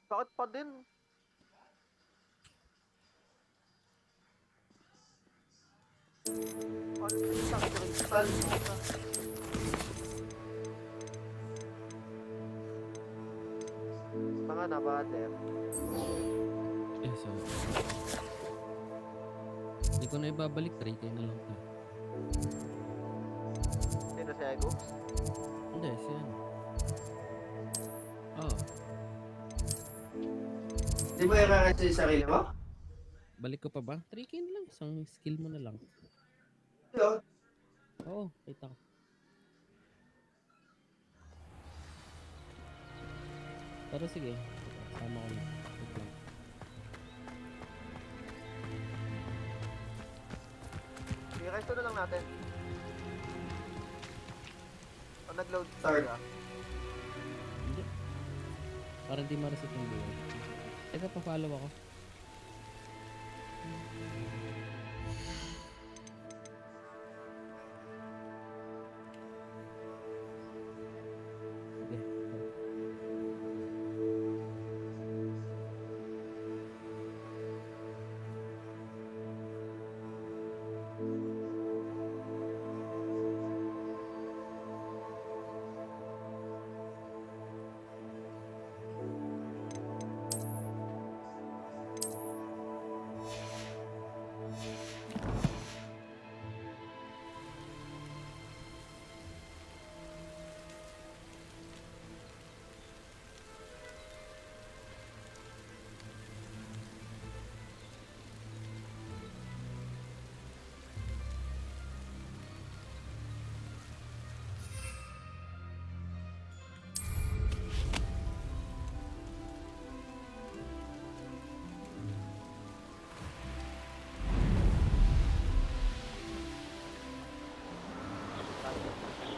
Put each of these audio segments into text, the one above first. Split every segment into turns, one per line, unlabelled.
Bakit pa din? Ano yung sakit crystal? Mga nabater.
So... Hindi ko na ibabalik. 3K na lang to.
Sino si Ego?
Hindi, si ano. Oh,
Di mo i-rank sa sarili mo?
balik ko pa ba? 3K na lang. Isang skill mo na lang.
Yun.
Oo, kita ko. Pero sige. Sama ko na. Wait lang.
I-resto na lang natin. Pag nag-load
Start.
ka.
Hindi. Para hindi ma-reset yung buhay. Ito, pa-follow ako. Sige.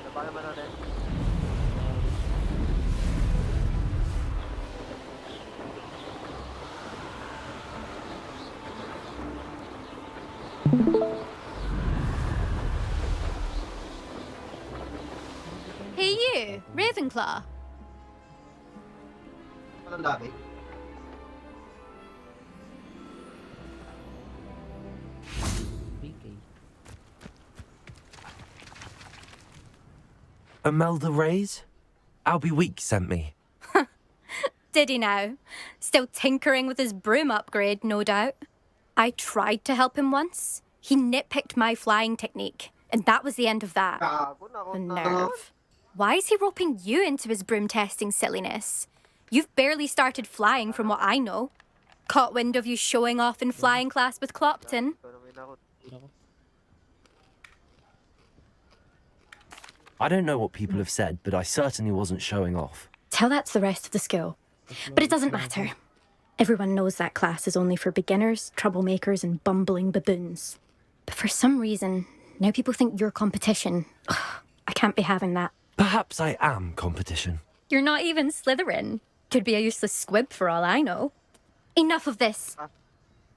Naba naman natin.
Hey you, Ravenclaw.
Anong dami?
Imelda Reyes? Albie Week sent me.
Did he now? Still tinkering with his broom upgrade, no doubt. I tried to help him once. He nitpicked my flying technique, and that was the end of that.
Gago na ako
The
na.
nerve. Why is he roping you into his broom testing silliness? You've barely started flying from what I know. Caught wind of you showing off in flying class with Clopton.
I don't know what people have said, but I certainly wasn't showing off.
Tell that's the rest of the school. But it doesn't matter. Everyone knows that class is only for beginners, troublemakers, and bumbling baboons. But for some reason, now people think you're competition. Ugh, I can't be having that.
Perhaps I am competition.
You're not even Slytherin. Could be a useless squib for all I know. Enough of this.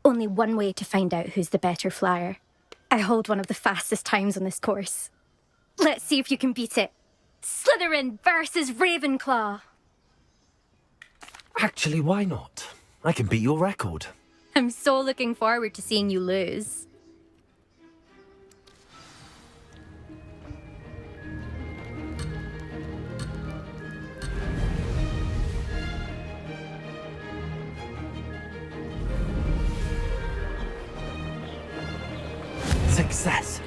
Only one way to find out who's the better flyer. I hold one of the fastest times on this course. Let's see if you can beat it. Slytherin versus Ravenclaw.
Actually, why not? I can beat your record.
I'm so looking forward to seeing you lose.
Success.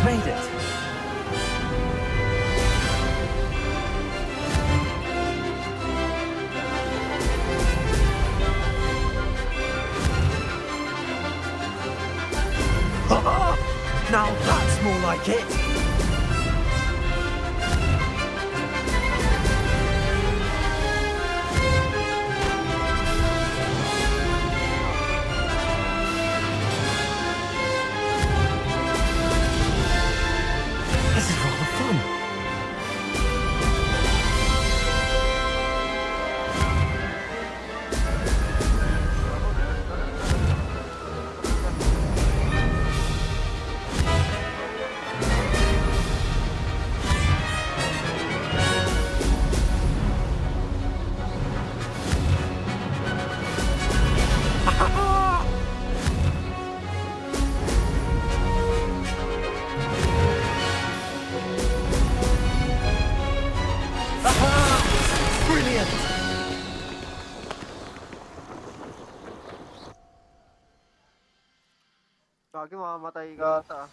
Made it. Now that's more like it.
Gagi, mamamatay ka ata.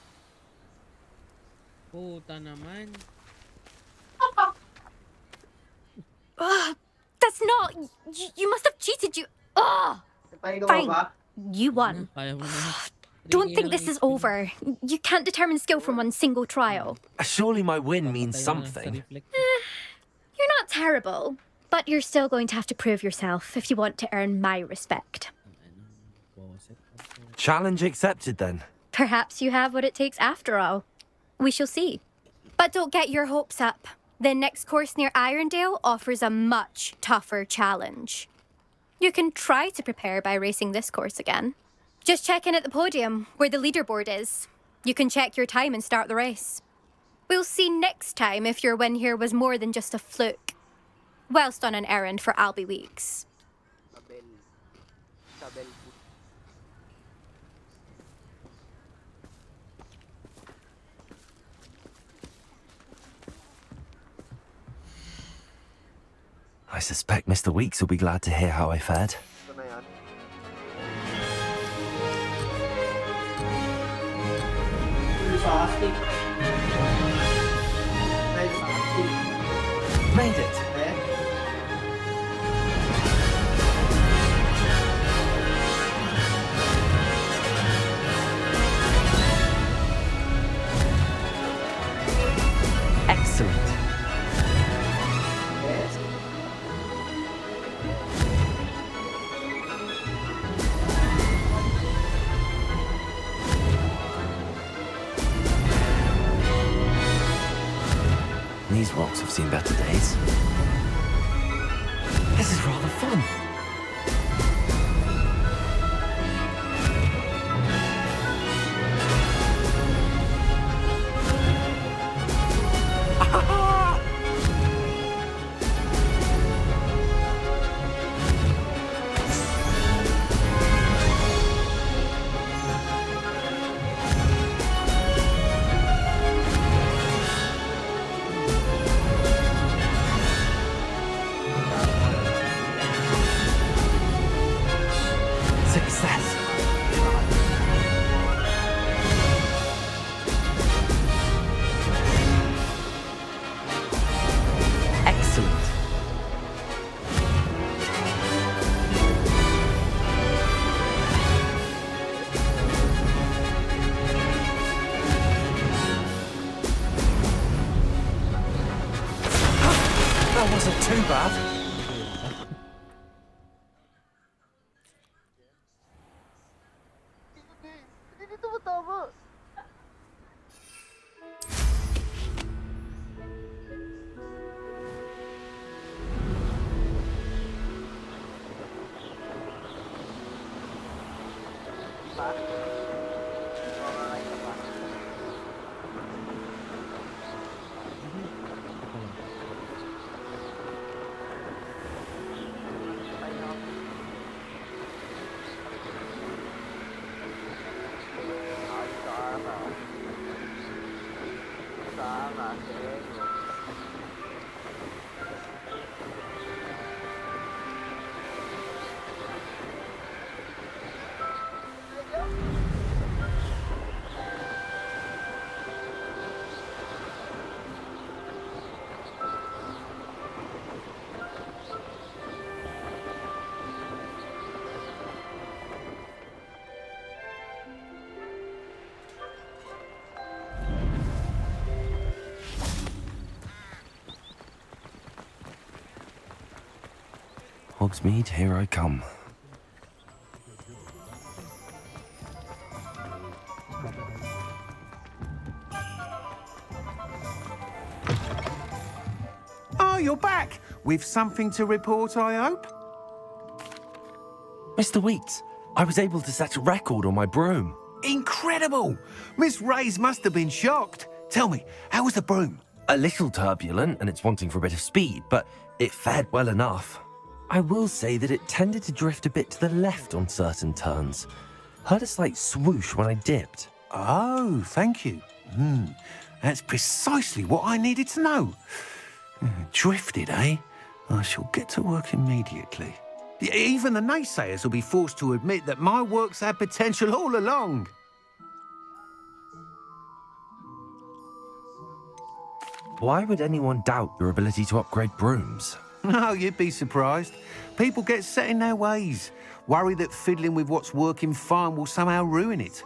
Puta naman.
That's not. You must have cheated.
Pahinga mo
Fine.
ba?
You won.
Kaya mo naman.
Don't
3K
think
na lang
this is
HP.
over. You can't determine skill from one single trial.
Surely my win means
Papatay mo na sa
something.
reflect.
You're not terrible, but you're still going to have to prove yourself if you want to earn my respect.
Challenge accepted then.
Perhaps you have what it takes after all. We shall see. But don't get your hopes up. The next course near Irondale offers a much tougher challenge. You can try to prepare by racing this course again. Just check in at the podium, where the leaderboard is. You can check your time and start the race. We'll see next time if your win here was more than just a fluke. Whilst on an errand for Albie Weeks.
Sabel. Sabel food.
I suspect Mr. Weeks will be glad to hear how I fared.
Ito na yan.
Sarcastic. Very sarcastic.
Made it.
Eh?
Excellent.
Yes.
These rocks have seen better days. This is rather fun. Success. Excellent. That wasn't too bad.
Hindi dito matama. Diba? Makakain ka pa. Ay, no. Ay, sama. Sama, sego.
Hogsmeade, here I come.
Oh, you're back! With something to report, I hope?
Mr. Weeks, I was able to set a record on my broom.
Incredible! Miss Ray's must have been shocked. Tell me, how was the broom?
A little turbulent and it's wanting for a bit of speed, but it fared well enough. I will say that it tended to drift a bit to the left on certain turns. Heard a slight swoosh when I dipped.
Oh, thank you. That's precisely what I needed to know. Drifted, eh? I shall get to work immediately. Even the naysayers will be forced to admit that my work's had potential all along.
Why would anyone doubt your ability to upgrade brooms?
No, you'd be surprised. People get set in their ways, worry that fiddling with what's working fine will somehow ruin it.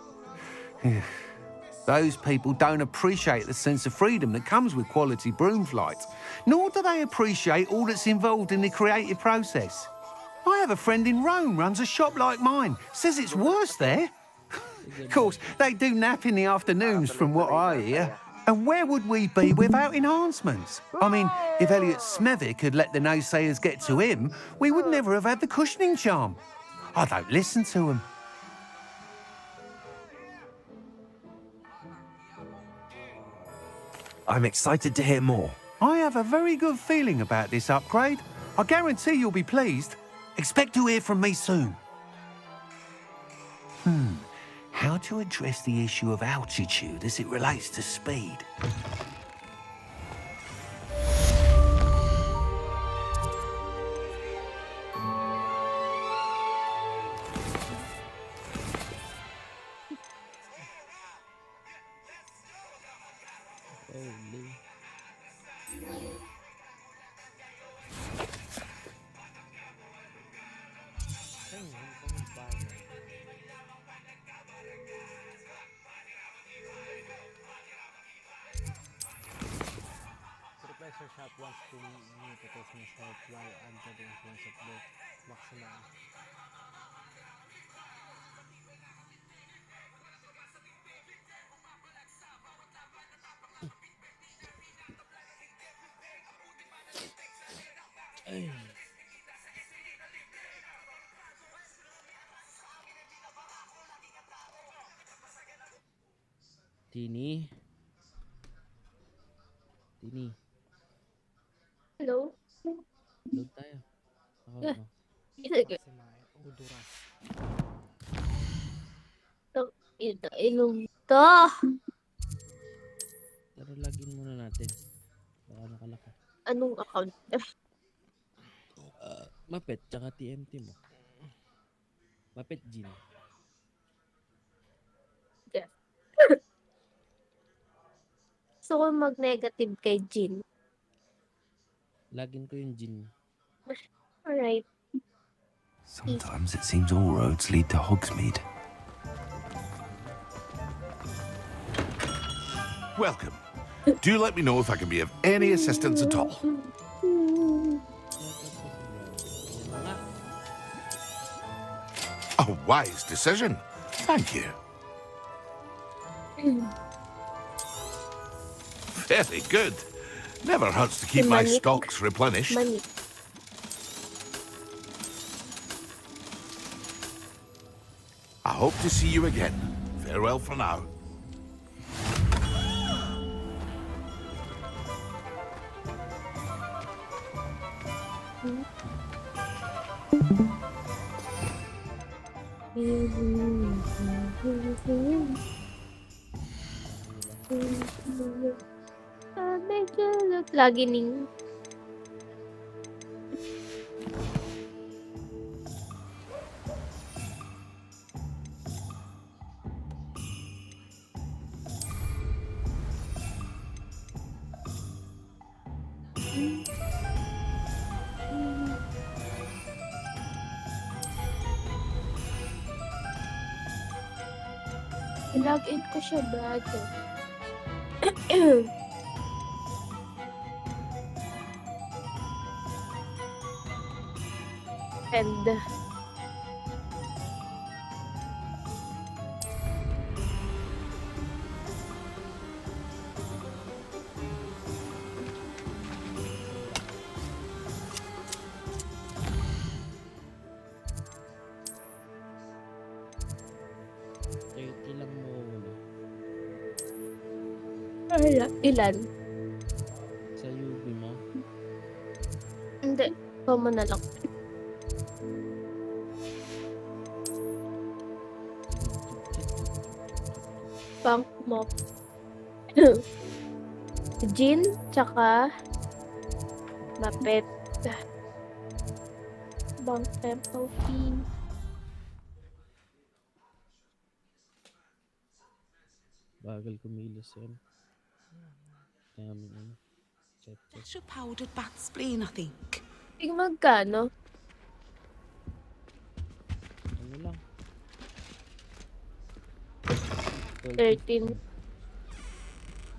Those people don't appreciate the sense of freedom that comes with quality broom flight, nor do they appreciate all that's involved in the creative process. I have a friend in Rome runs a shop like mine, says it's worse there. Of course, they do nap in the afternoons from what I hear. And where would we be without enhancements? I mean, if Elliot Smethwick had let the naysayers get to him, we would never have had the cushioning charm. I don't listen to them.
I'm excited to hear more.
I have a very good feeling about this upgrade. I guarantee you'll be pleased. Expect to hear from me soon. How to address the issue of altitude as it relates to speed?
Holy.
Professor Shop wants to meet the Christmas help while under the influence of the maximum.
Ay. Tini. Tini.
Hello?
Load tayo. Account mo.
Sige.
Maximize Uduras.
Ito, ilong to.
Pero login muna natin. Baka nakalaka.
Anong account?
Mapet, tsaka TMT mo. Mapet Jean.
Yes. Gusto ko mag-negative kay Jean.
Login ko yung Jean.
Alright.
Sometimes it seems all roads lead to Hogsmeade.
Welcome. Do let me know if I can be of any assistance at all. A wise decision. Thank you. Very good. Never hurts to keep my
Money.
stocks replenished.
Money.
I hope to see you again. Farewell for now.
Medyo lagi ning log-in ko siya bago. And
Ilang mo muna.
ilan?
Sa UB mo.
Hindi. Common na lang. Bank mo. Jean, tsaka Mapet. Bank temple fee.
Bagal kumilos yan. Daming ano. Chat.
That's your powdered bat spleen, I think.
Magkano?
Ano lang?
13.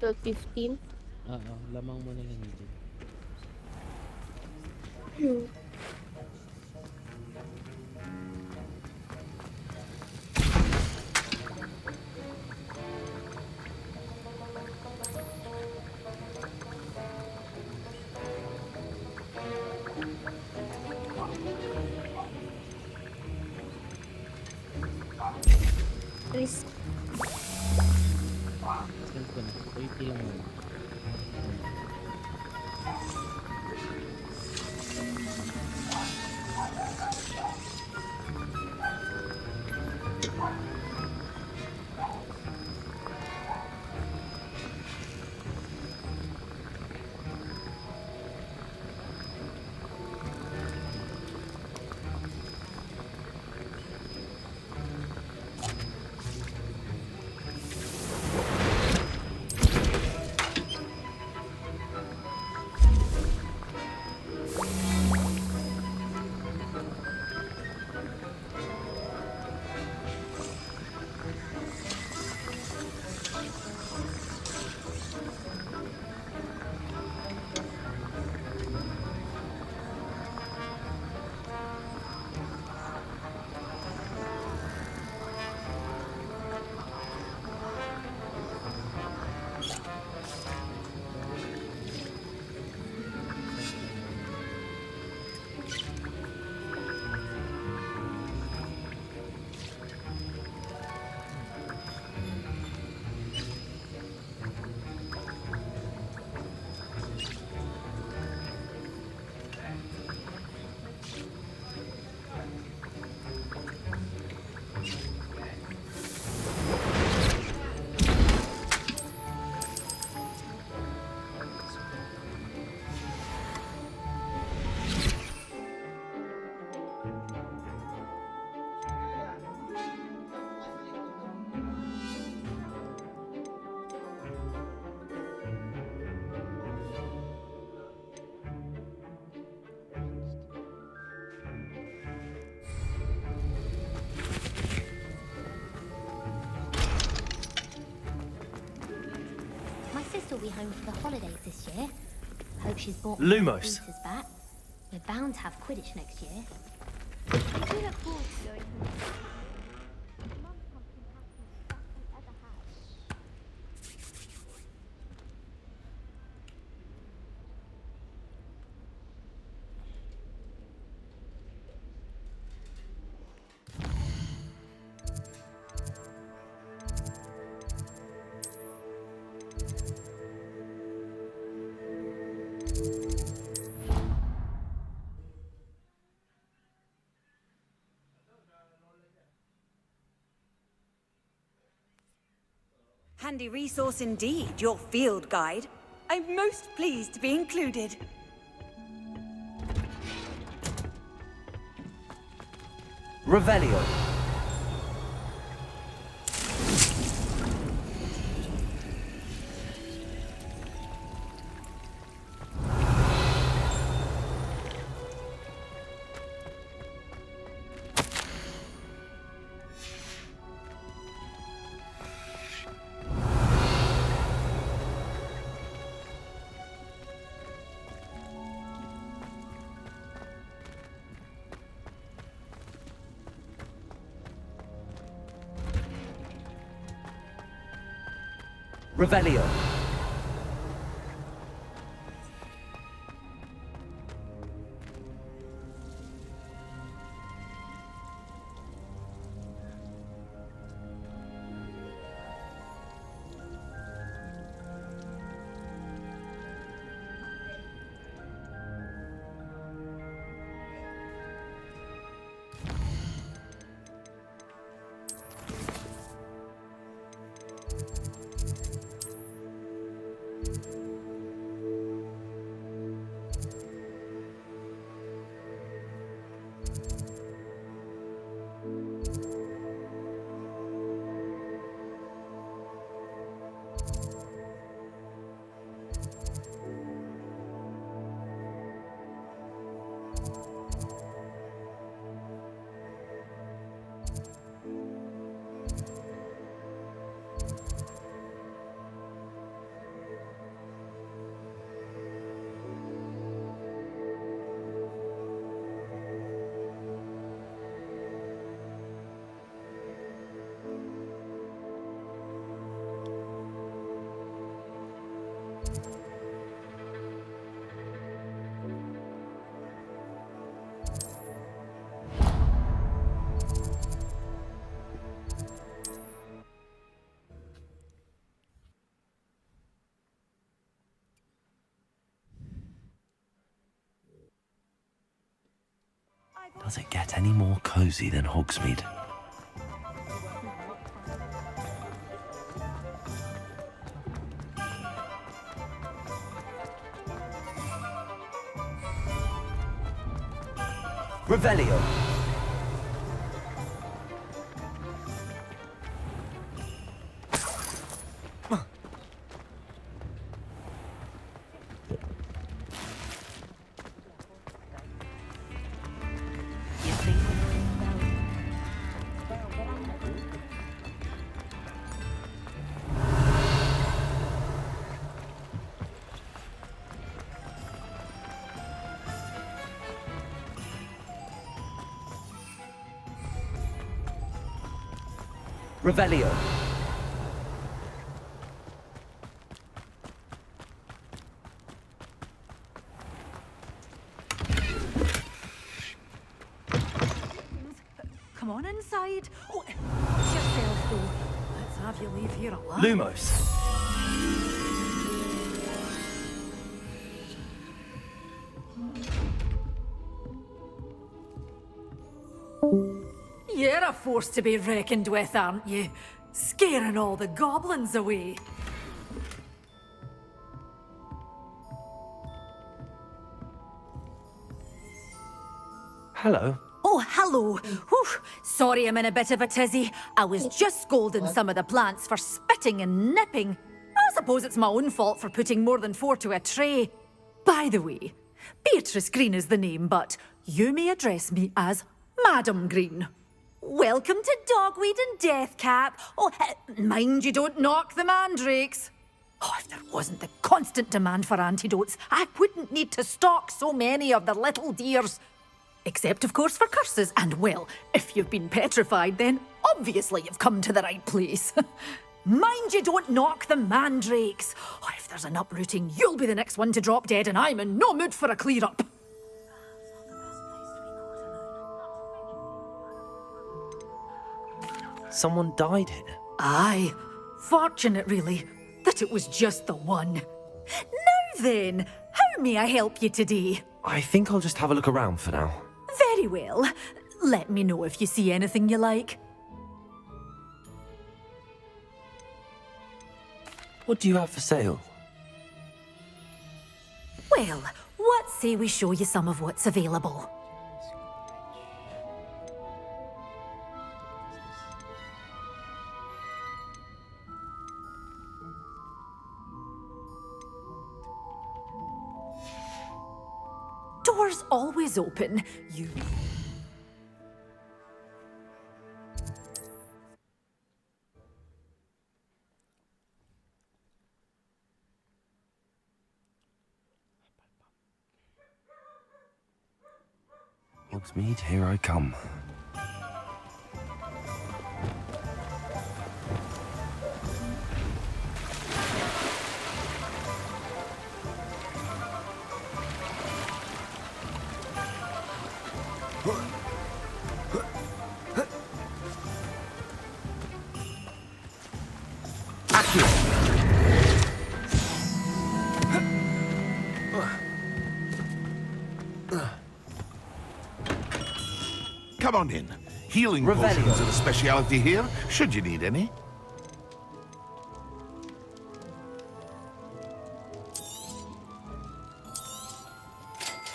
12, 15.
Lamang mo na lang dyan.
Risk.
Send ko na. 30 lang muna.
My sister will be home for the holidays this year. Hope she's bought
Lumos.
Peter's back. We're bound to have Quidditch next year. I do look forward to going home. Mum's pumpkin patch is the best I ever had.
Handy resource indeed, your field guide. I'm most pleased to be included.
Revelio. Revelio. Does it get any more cozy than Hogsmeade? Revelio. Revelio.
Come on inside. Oh, watch yourself, though. Let's have you leave here alive.
Lumos.
You're a force to be reckoned with, aren't you? Scaring all the goblins away.
Hello.
Oh, hello. Whew. Sorry I'm in a bit of a tizzy. I was just scolding some of the plants for spitting and nipping. I suppose it's my own fault for putting more than 4 to a tray. By the way, Beatrice Green is the name, but you may address me as Madam Green. Welcome to Dogweed and Deathcap. Oh, mind you don't knock the mandrakes. Oh, if there wasn't the constant demand for antidotes, I wouldn't need to stock so many of the little dears. Except, of course, for curses. And, well, if you've been petrified, then obviously you've come to the right place. Mind you don't knock the mandrakes. Oh, if there's an uprooting, you'll be the next one to drop dead, and I'm in no mood for a clear-up.
Someone died here.
Aye. Fortunate, really, that it was just the one. Now then, how may I help you today?
I think I'll just have a look around for now.
Very well. Let me know if you see anything you like.
What do you have for sale?
Well, what say we show you some of what's available? Doors always open. You...
Hogsmeade, here I come.
Come on in. Healing
Revelio.
potions are a speciality here, should you need any.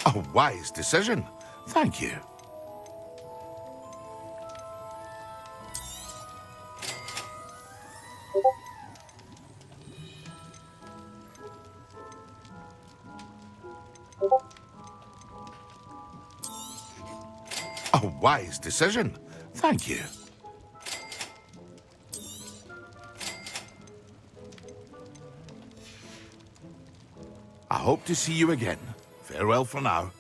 A wise decision. Thank you. A wise decision. Thank you. I hope to see you again. Farewell for now.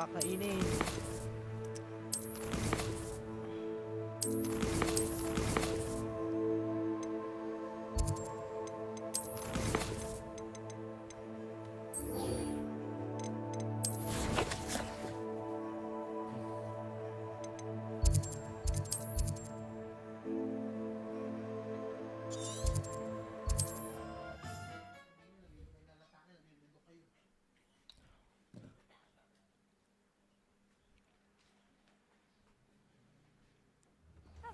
kakainin.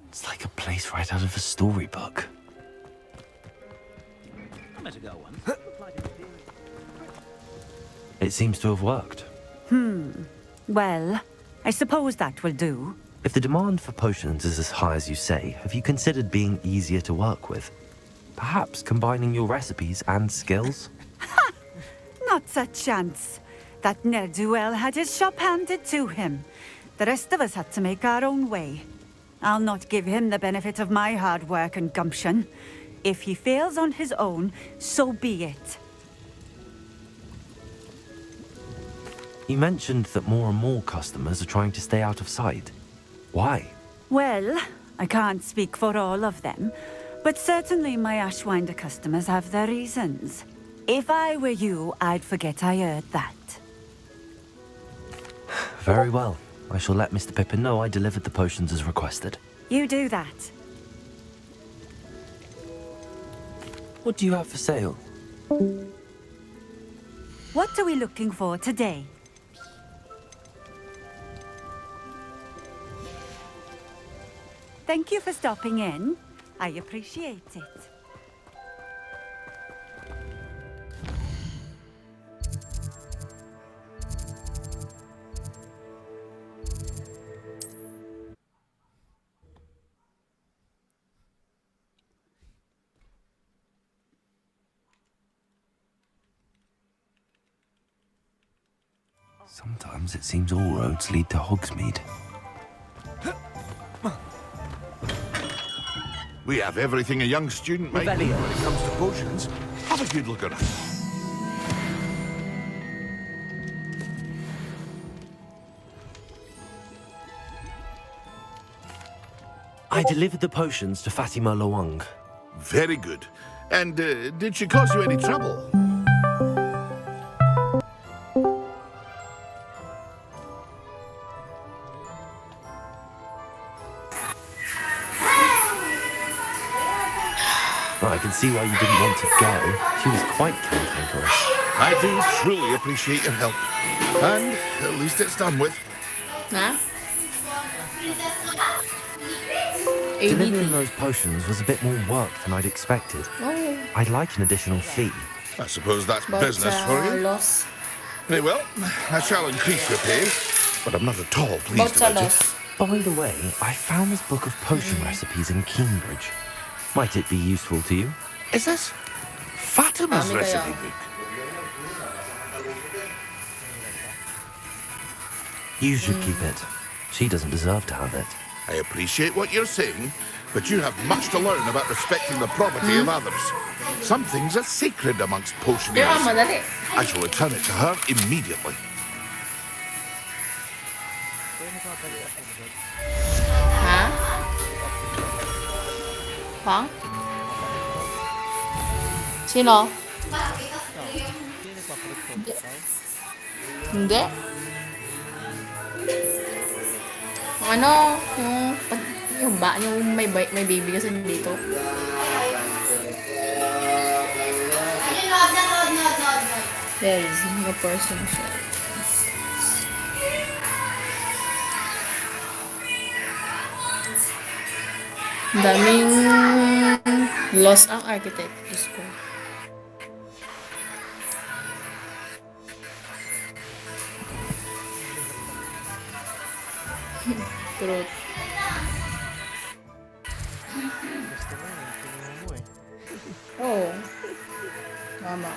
It's like a place right out of a storybook. It seems to have worked.
Well, I suppose that will do.
If the demand for potions is as high as you say, have you considered being easier to work with? Perhaps combining your recipes and skills?
Not a chance. That ne'er-do-well had his shop handed to him. The rest of us had to make our own way. I'll not give him the benefit of my hard work and gumption. If he fails on his own, so be it.
You mentioned that more and more customers are trying to stay out of sight. Why?
Well, I can't speak for all of them, but certainly my Ashwinder customers have their reasons. If I were you, I'd forget I heard that.
Very well. I shall let Mr. Pippin know I delivered the potions as requested.
You do that.
What do you have for sale?
What are we looking for today? Thank you for stopping in. I appreciate it.
Sometimes it seems all roads lead to Hogsmeade.
We have everything a young student might need when it comes to potions. Have a good look around.
I delivered the potions to Fatima Lawang.
Very good. And did she cause you any trouble?
I can see why you didn't want to go. She was quite cantankerous.
I do truly appreciate your help. And at least it's done with.
Ha?
Delivering those potions was a bit more work than I'd expected.
Oh,
I'd like an additional fee.
I suppose that's
but
business for you.
loss.
Very well, I shall increase your pay, but I'm not at all
But
pleased
sa
about it.
loss.
By the way, I found this book of potion recipes in Cambridge. Might it be useful to you?
Is this Fatima's
Dami kaya.
recipe book?
You should keep it. She doesn't deserve to have it.
I appreciate what you're saying, but you have much to learn about respecting the property of others. Some things are sacred amongst
Di ba,
potioneers.
madali?
I shall return it to her immediately.
Ha? Pang? Sino? Hindi. Ano? Yung may baby kasi dito. There is no person siya. Daming lost ang architect. Diyos ko. Truth.
Gusto mo eh. Kinuha mo eh.
Oo. Tama.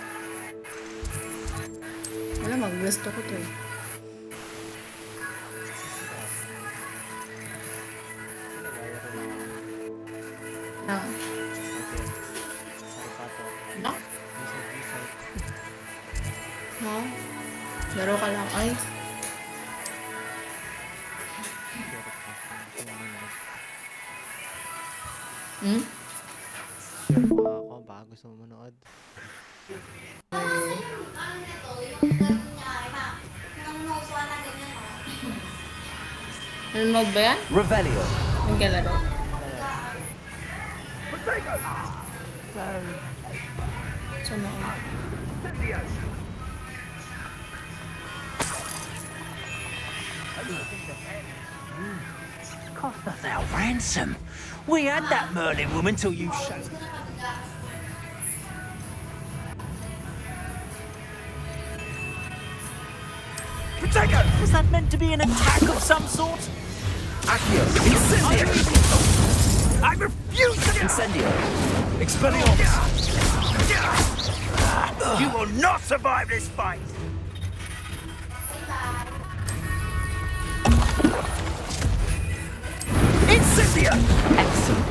Wala, mag-gusto ko to eh. Ah. Na? Ha? Laro ka lang. Ay. Hmm?
Ako, baka gusto mo manood.
Nanonood ba yan?
Revelio.
Magkalaro. Saan ako?
Cost us our ransom. We had that Merlin woman till you showed. Protego! Was that meant to be an attack of some sort?
Accio. Incendio.
I refuse to...
Incendio.
Expelliarmus! You will not survive this fight! Incendio!
Excellent.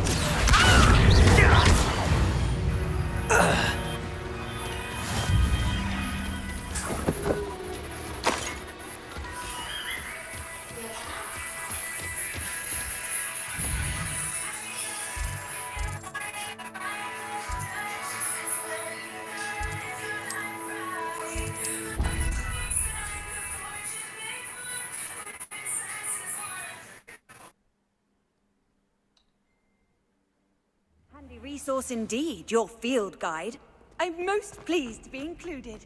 Handy resource indeed, your field guide. I'm most pleased to be included.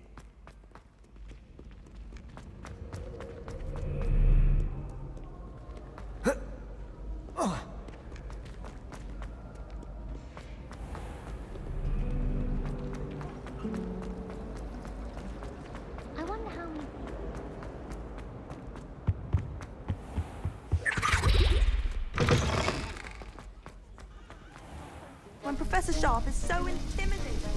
I wonder how many.
When Professor Sharp is so intimidating.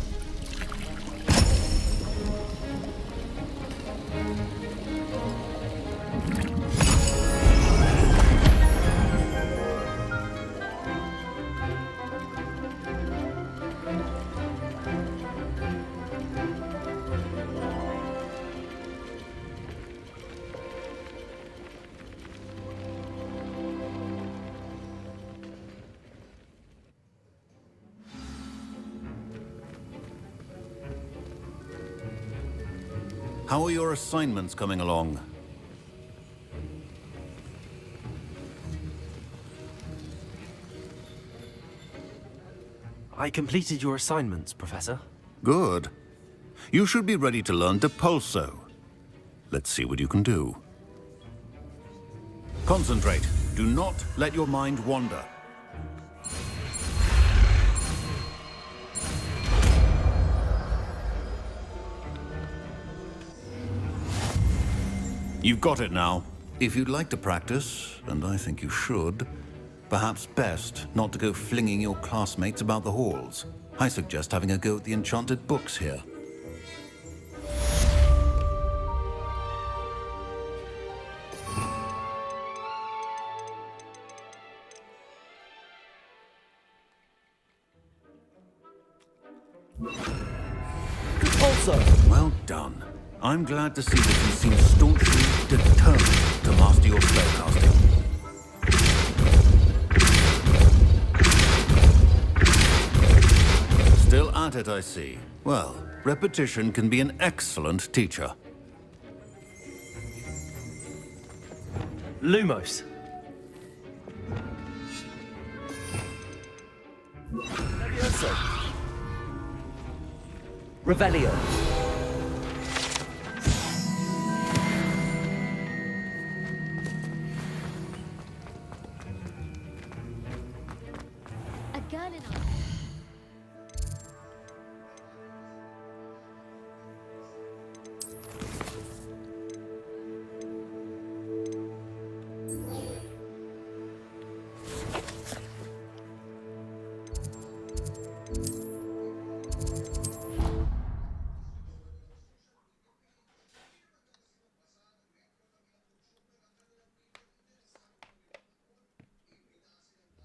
How are your assignments coming along?
I completed your assignments, Professor.
Good. You should be ready to learn Depulso. Let's see what you can do. Concentrate. Do not let your mind wander. You've got it now. If you'd like to practice, and I think you should, perhaps best not to go flinging your classmates about the halls. I suggest having a go at the enchanted books here.
Also,
well done. I'm glad to see that you seem staunchly determined to master your spellcasting. Still at it, I see. Well, repetition can be an excellent teacher.
Lumos. Levioso. Revelio.
A girl in our.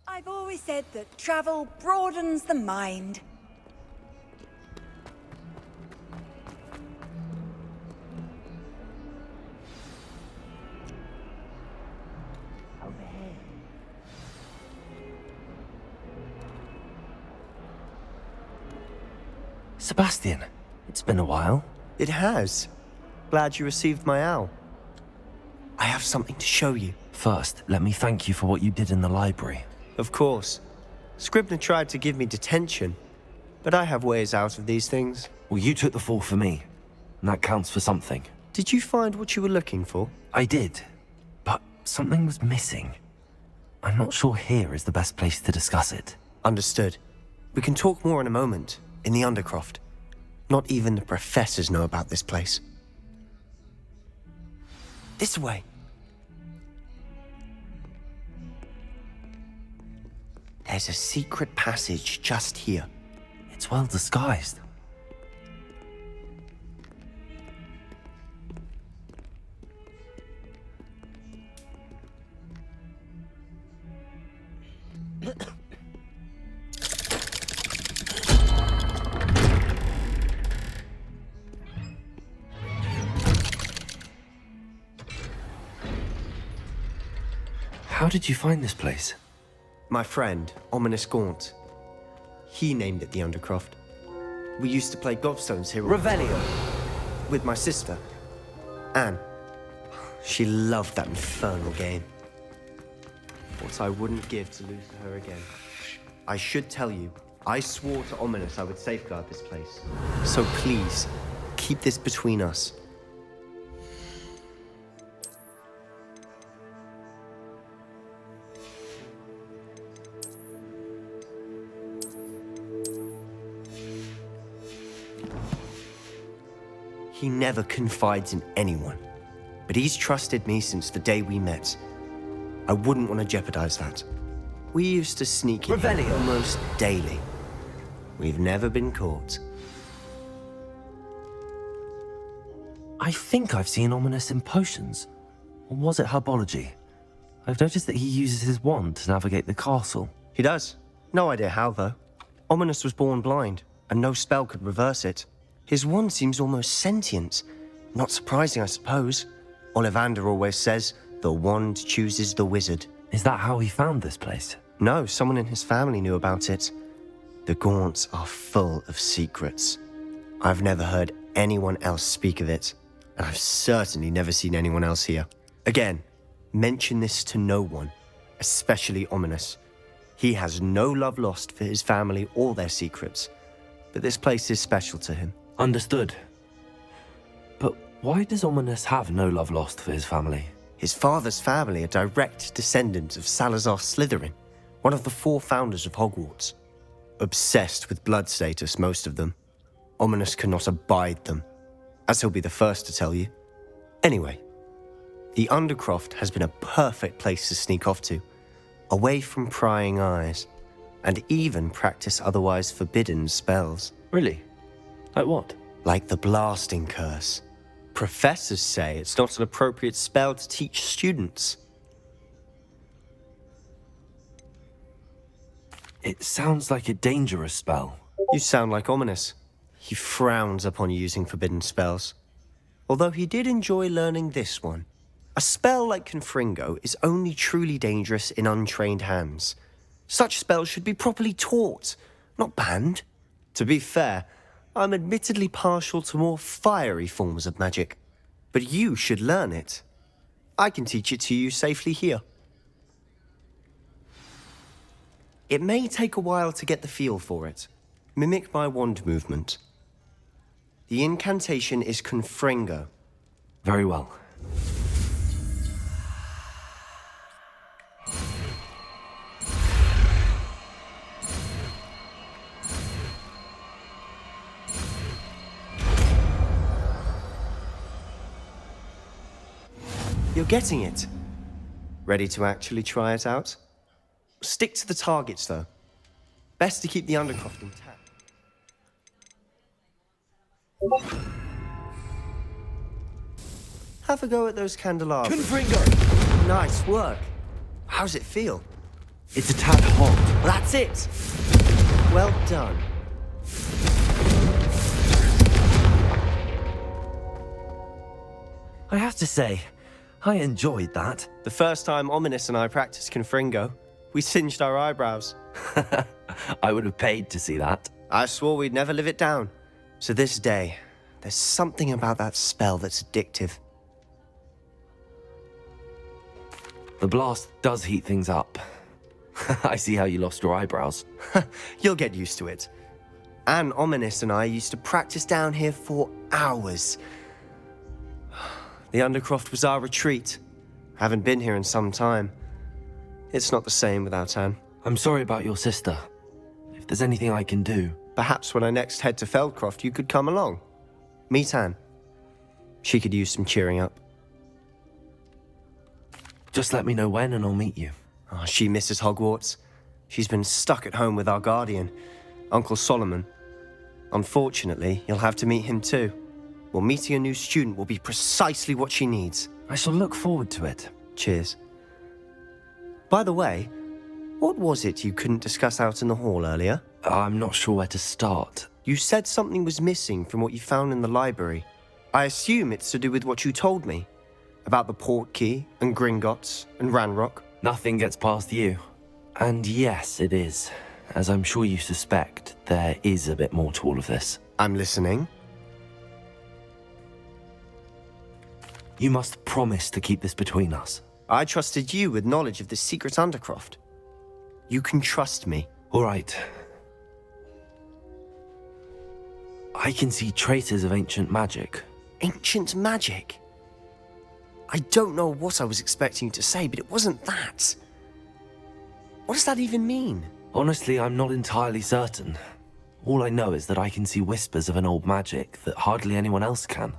I've always said that travel broadens the mind.
Over here.
Sebastian, it's been a while.
It has. Glad you received my owl. I have something to show you.
First, let me thank you for what you did in the library.
Of course. Scribner tried to give me detention, but I have ways out of these things.
Well, you took the fall for me, and that counts for something.
Did you find what you were looking for?
I did, but something was missing. I'm not sure here is the best place to discuss it.
Understood. We can talk more in a moment, in the Undercroft. Not even the professors know about this place. This way. There's a secret passage just here.
It's well disguised. How did you find this place?
My friend, Ominous Gaunt. He named it the Undercroft. We used to play gobstones here.
Revelio.
With my sister, Anne. She loved that infernal game. What I wouldn't give to lose to her again. I should tell you, I swore to Ominous I would safeguard this place. So please, keep this between us. He never confides in anyone, but he's trusted me since the day we met. I wouldn't want to jeopardize that. We used to sneak in here almost daily. We've never been caught.
I think I've seen Ominous in potions. Or was it herbology? I've noticed that he uses his wand to navigate the castle.
He does. No idea how, though. Ominous was born blind, and no spell could reverse it. His wand seems almost sentient. Not surprising, I suppose. Ollivander always says, the wand chooses the wizard.
Is that how he found this place?
No, someone in his family knew about it. The Gaunts are full of secrets. I've never heard anyone else speak of it, and I've certainly never seen anyone else here. Again, mention this to no one, especially Ominous. He has no love lost for his family or their secrets, but this place is special to him.
Understood. But why does Ominous have no love lost for his family?
His father's family are direct descendants of Salazar Slytherin, one of the 4 founders of Hogwarts. Obsessed with blood status, most of them. Ominous cannot abide them, as he'll be the first to tell you. Anyway, the Undercroft has been a perfect place to sneak off to, away from prying eyes, and even practice otherwise forbidden spells.
Really? Like what?
Like the blasting curse. Professors say it's not an appropriate spell to teach students.
It sounds like a dangerous spell.
You sound like Ominous. He frowns upon using forbidden spells. Although he did enjoy learning this one. A spell like Confringo is only truly dangerous in untrained hands. Such spells should be properly taught, not banned. To be fair, I'm admittedly partial to more fiery forms of magic. But you should learn it. I can teach it to you safely here. It may take a while to get the feel for it. Mimic my wand movement. The incantation is Confringo.
Very well.
You're getting it. Ready to actually try it out? Stick to the targets, though. Best to keep the Undercroft intact. Have a go at those candelabras.
Confringo!
Nice work. How's it feel?
It's a tad hot.
That's it. Well done.
I have to say, I enjoyed that.
The first time Ominous and I practiced Confringo, we singed our eyebrows.
I would have paid to see that.
I swore we'd never live it down. To this day, there's something about that spell that's addictive.
The blast does heat things up. I see how you lost your eyebrows.
You'll get used to it. Anne Ominous and I used to practice down here for hours. The Undercroft was our retreat. Haven't been here in some time. It's not the same without Anne.
I'm sorry about your sister. If there's anything I can do...
Perhaps when I next head to Feldcroft, you could come along. Meet Anne. She could use some cheering up.
Just let me know when and I'll meet you.
Oh, she misses Hogwarts. She's been stuck at home with our guardian, Uncle Solomon. Unfortunately, you'll have to meet him too. Well, meeting a new student will be precisely what she needs.
I shall look forward to it.
Cheers. By the way, what was it you couldn't discuss out in the hall earlier?
I'm not sure where to start.
You said something was missing from what you found in the library. I assume it's to do with what you told me. About the Portkey, and Gringotts, and Ranrock.
Nothing gets past you. And yes, it is. As I'm sure you suspect, there is a bit more to all of this.
I'm listening.
You must promise to keep this between us.
I trusted you with knowledge of the secret Undercroft. You can trust me.
All right. I can see traces of ancient magic.
Ancient magic? I don't know what I was expecting you to say, but it wasn't that. What does that even mean?
Honestly, I'm not entirely certain. All I know is that I can see whispers of an old magic that hardly anyone else can.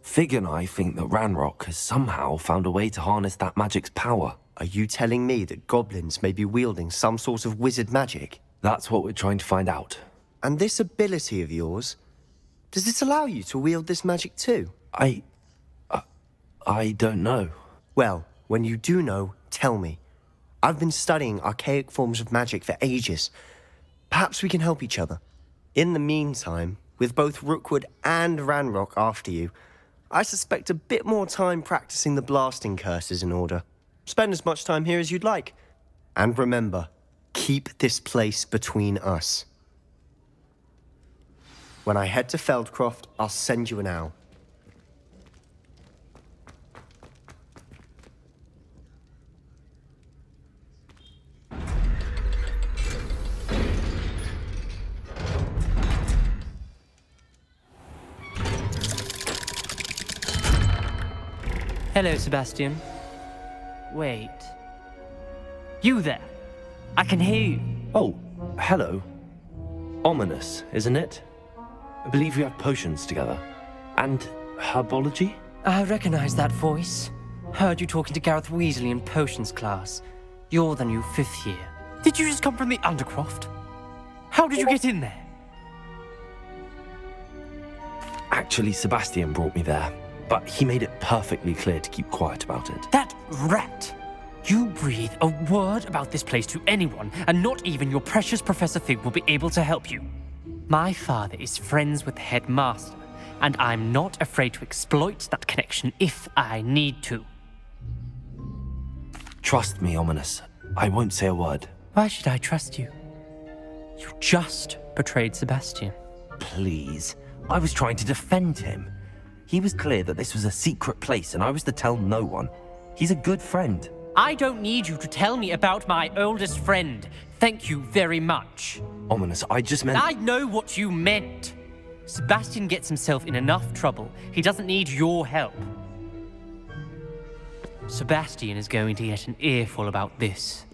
Fig and I think that Ranrock has somehow found a way to harness that magic's power.
Are you telling me that goblins may be wielding some sort of wizard magic?
That's what we're trying to find out.
And this ability of yours, does it allow you to wield this magic too?
I don't know.
Well, when you do know, tell me. I've been studying archaic forms of magic for ages. Perhaps we can help each other. In the meantime, with both Rookwood and Ranrock after you, I suspect a bit more time practicing the blasting curse is in order. Spend as much time here as you'd like. And remember, keep this place between us. When I head to Feldcroft, I'll send you an owl.
Hello, Sebastian. Wait. You there? I can hear you.
Oh, hello. Ominous, isn't it? I believe we have potions together. And herbology?
I recognize that voice. Heard you talking to Gareth Weasley in potions class. You're the new 5th year. Did you just come from the Undercroft? How did you get in there?
Actually, Sebastian brought me there. But he made it perfectly clear to keep quiet about it.
That rat! You breathe a word about this place to anyone, and not even your precious Professor Fig will be able to help you. My father is friends with the headmaster, and I'm not afraid to exploit that connection if I need to.
Trust me, Ominous. I won't say a word.
Why should I trust you? You just betrayed Sebastian.
Please. I was trying to defend him. He was clear that this was a secret place and I was to tell no one. He's a good friend.
I don't need you to tell me about my oldest friend. Thank you very much.
Ominous, I just meant...
I know what you meant. Sebastian gets himself in enough trouble. He doesn't need your help. Sebastian is going to get an earful about this.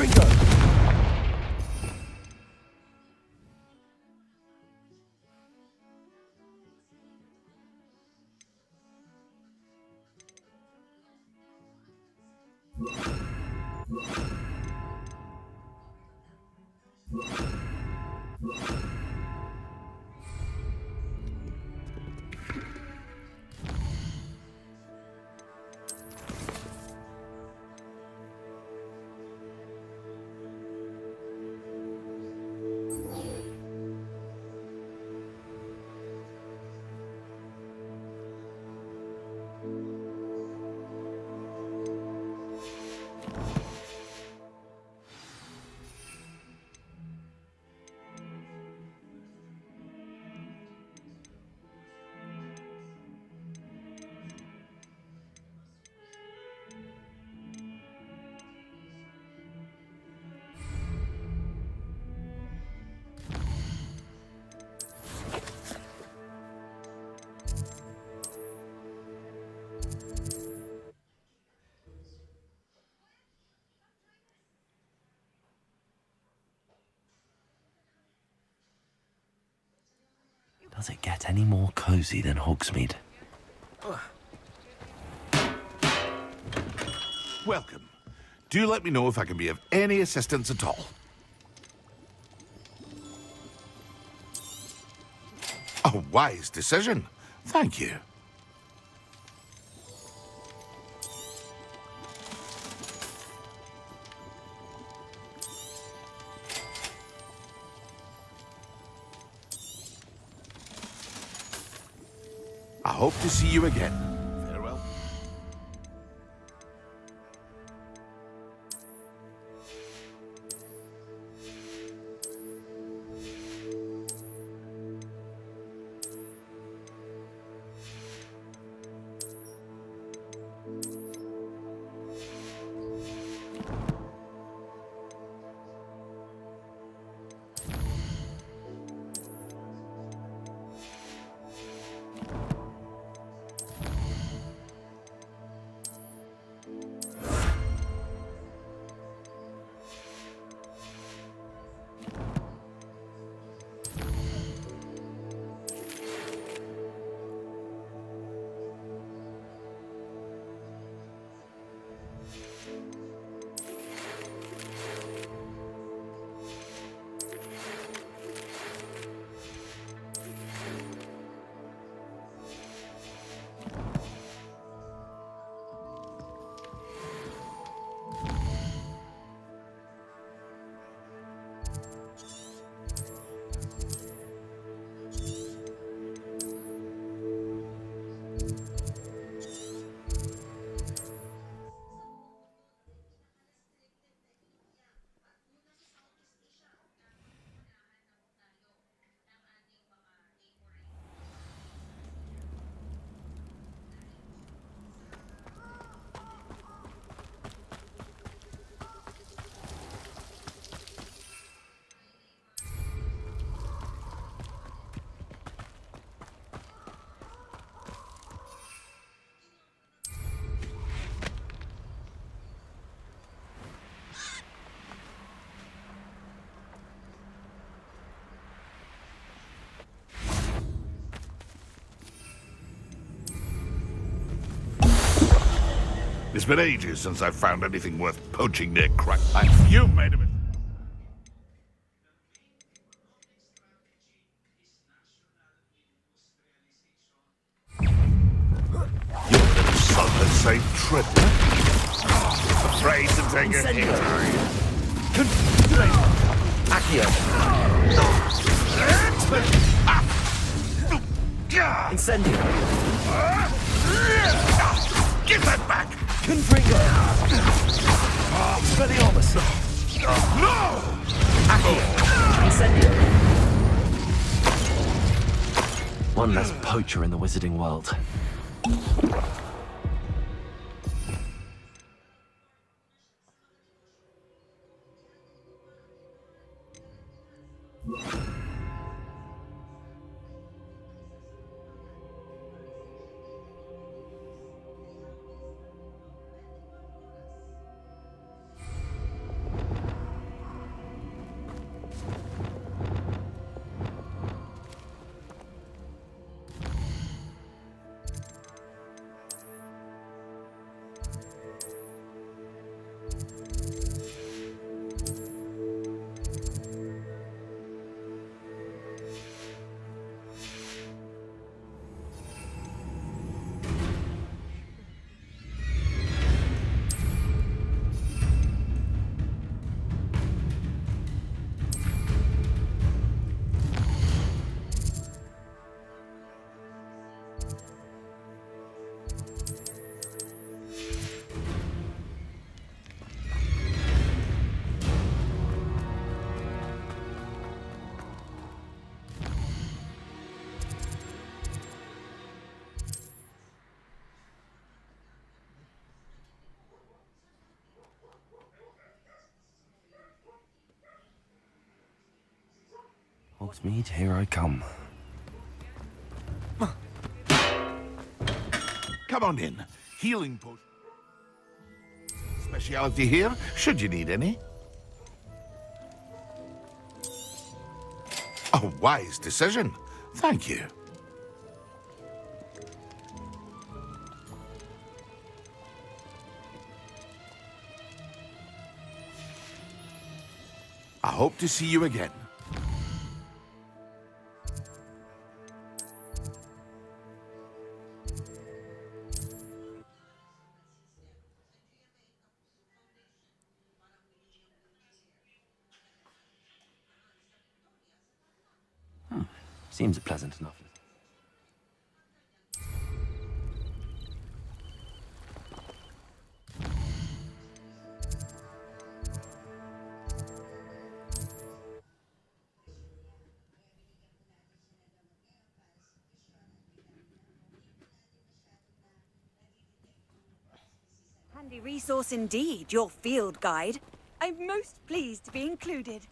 Confringo! Does it get any more cozy than Hogsmeade?
Welcome. Do let me know if I can be of any assistance at all. A wise decision. Thank you. I hope to see you again. Farewell. It's been ages since I've found anything worth poaching near crack. You've made a mistake. Your little son has saved trip. Afraid to take a hit, are you?
Accio! Incendio!
Give that back!
Confringo! Expelliarmus!
No!
Accio! Incendio! One less poacher in the wizarding world. Hogsmeade, here I come.
Come on in. Healing potion. Speciality here, should you need any. A wise decision. Thank you. I hope to see you again.
Seems pleasant enough.
Handy resource indeed, your field guide. I'm most pleased to be included.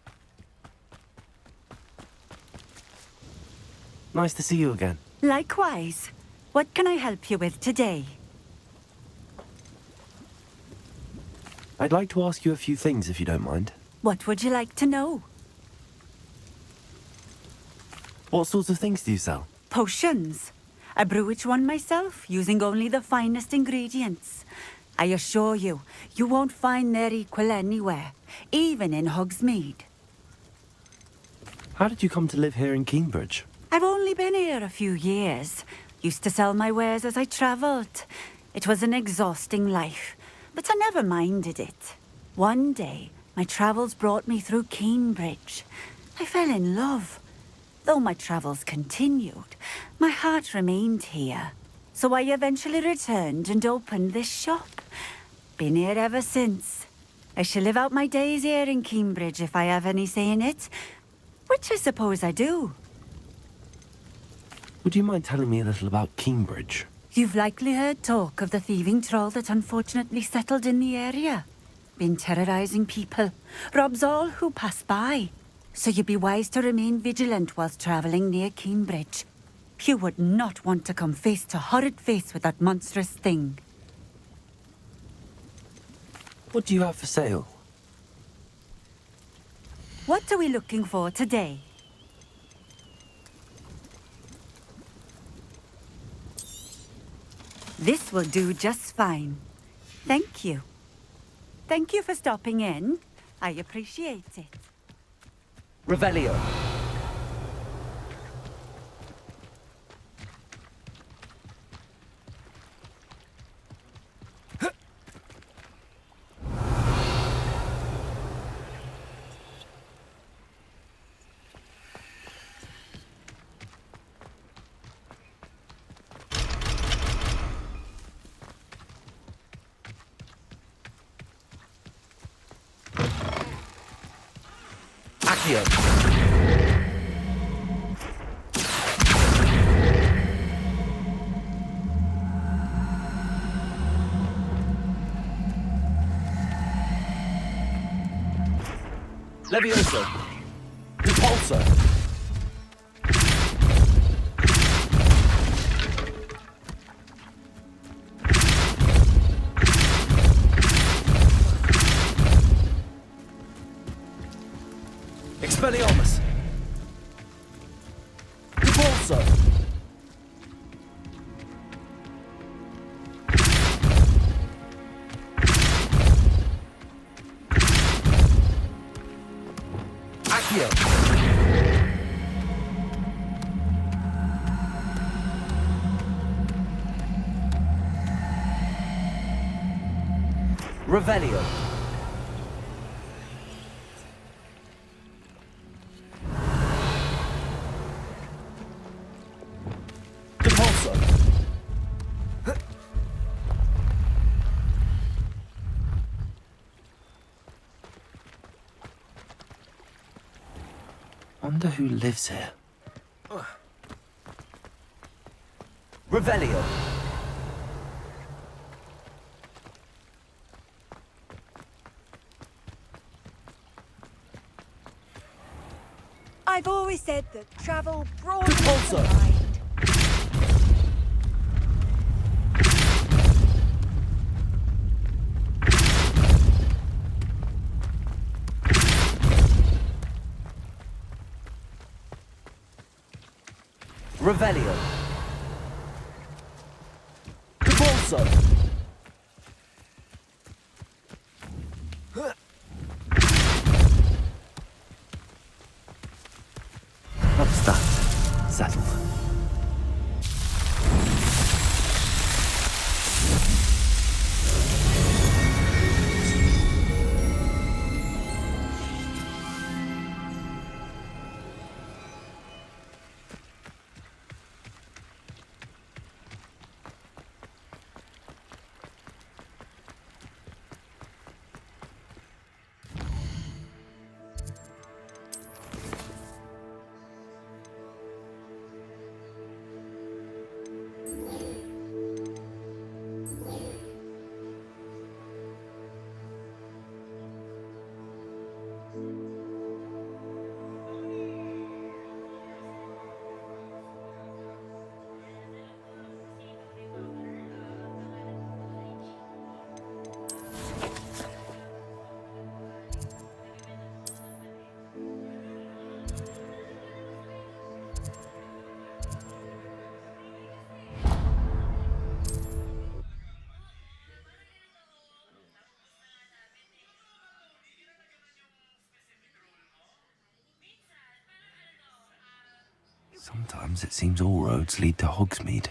Nice to see you again.
Likewise. What can I help you with today?
I'd like to ask you a few things if you don't mind.
What would you like to know?
What sorts of things do you sell?
Potions. I brew each one myself, using only the finest ingredients. I assure you, you won't find their equal anywhere, even in Hogsmeade.
How did you come to live here in Cambridge?
I've only been here a few years. Used to sell my wares as I travelled. It was an exhausting life, but I never minded it. One day, my travels brought me through Cambridge. I fell in love. Though my travels continued, my heart remained here. So I eventually returned and opened this shop. Been here ever since. I shall live out my days here in Cambridge if I have any say in it, which I suppose I do.
Would you mind telling me a little about Cambridge?
You've likely heard talk of the thieving troll that unfortunately settled in the area. Been terrorizing people, robs all who pass by. So you'd be wise to remain vigilant whilst traveling near Cambridge. You would not want to come face to horrid face with that monstrous thing.
What do you have for sale?
What are we looking for today? This will do just fine. Thank you. Thank you for stopping in. I appreciate it.
Revelio. Accio. Levioso. Repulsor. Expelliarmus. Repulsor. Accio. Revelio. Repulsor. Wonder who lives here. Revelio.
I've always said that travel broadens the mind.
Revelio. Capulso. What's that? Settled. Sometimes it seems all roads lead to Hogsmeade.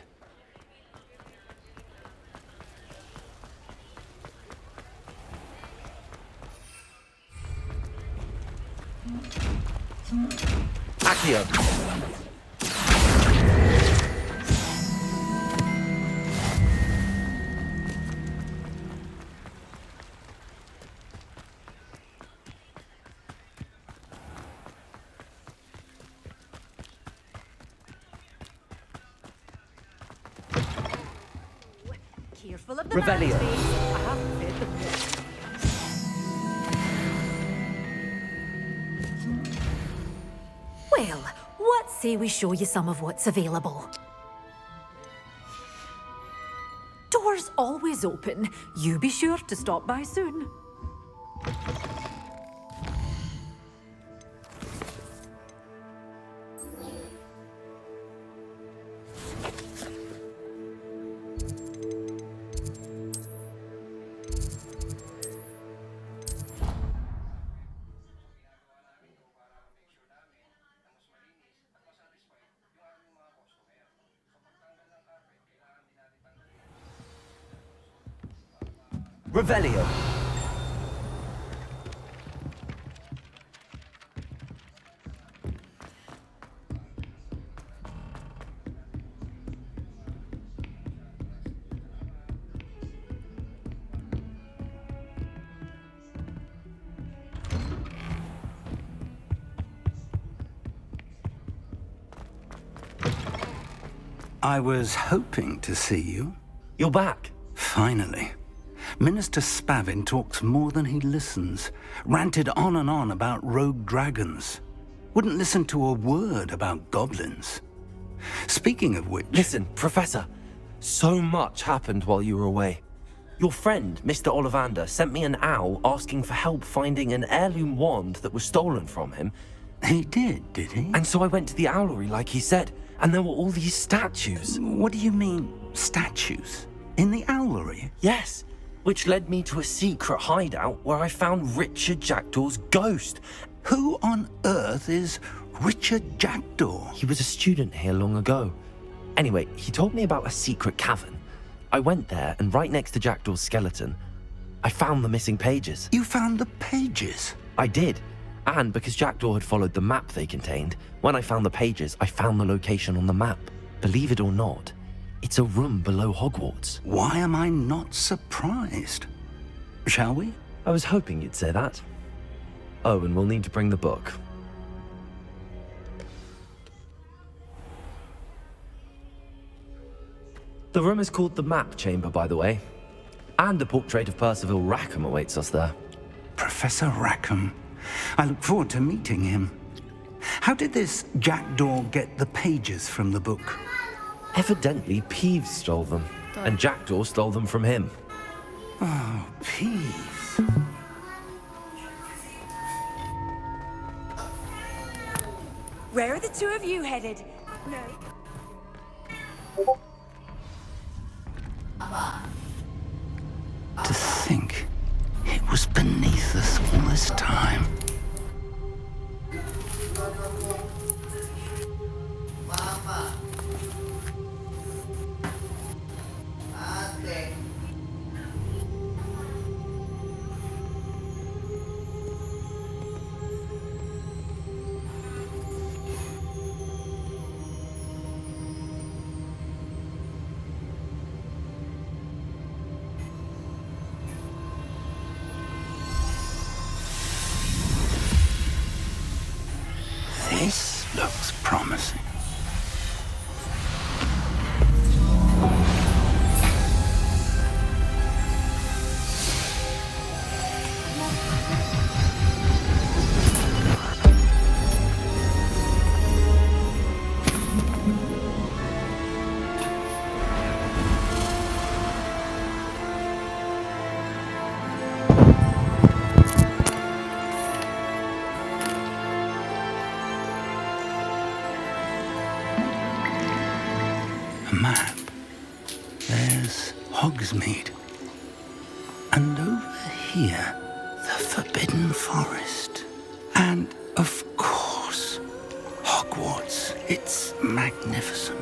Accio!
Careful of the
Revelio.
man's face. I haven't fed them yet. Well, what say we show you some of what's available? Doors always open. You be sure to stop by soon.
Revelio.
I was hoping to see you.
You're back.
Finally. Minister Spavin talks more than he listens. Ranted on and on about rogue dragons. Wouldn't listen to a word about goblins. Speaking of which...
Listen, Professor. So much happened while you were away. Your friend, Mr. Ollivander, sent me an owl asking for help finding an heirloom wand that was stolen from him.
He did he?
And so I went to the owlery like he said, and there were all these statues.
What do you mean, statues? In the owlery?
Yes. Which led me to a secret hideout where I found Richard Jackdaw's ghost.
Who on earth is Richard Jackdaw?
He was a student here long ago. Anyway, he told me about a secret cavern. I went there, and right next to Jackdaw's skeleton, I found the missing pages.
You found the pages?
I did. And because Jackdaw had followed the map they contained, when I found the pages, I found the location on the map. Believe it or not, it's a room below Hogwarts.
Why am I not surprised? Shall we?
I was hoping you'd say that. Oh, and we'll need to bring the book. The room is called the Map Chamber, by the way. And a portrait of Percival Rackham awaits us there.
Professor Rackham. I look forward to meeting him. How did this jackdaw get the pages from the book?
Evidently, Peeves stole them, and Jackdaw stole them from him.
Oh, Peeves.
Where are the two of you headed? No.
To think it was beneath us all this time. This looks promising. A map. There's Hogsmeade. And over here, the Forbidden Forest. And, of course, Hogwarts. It's magnificent.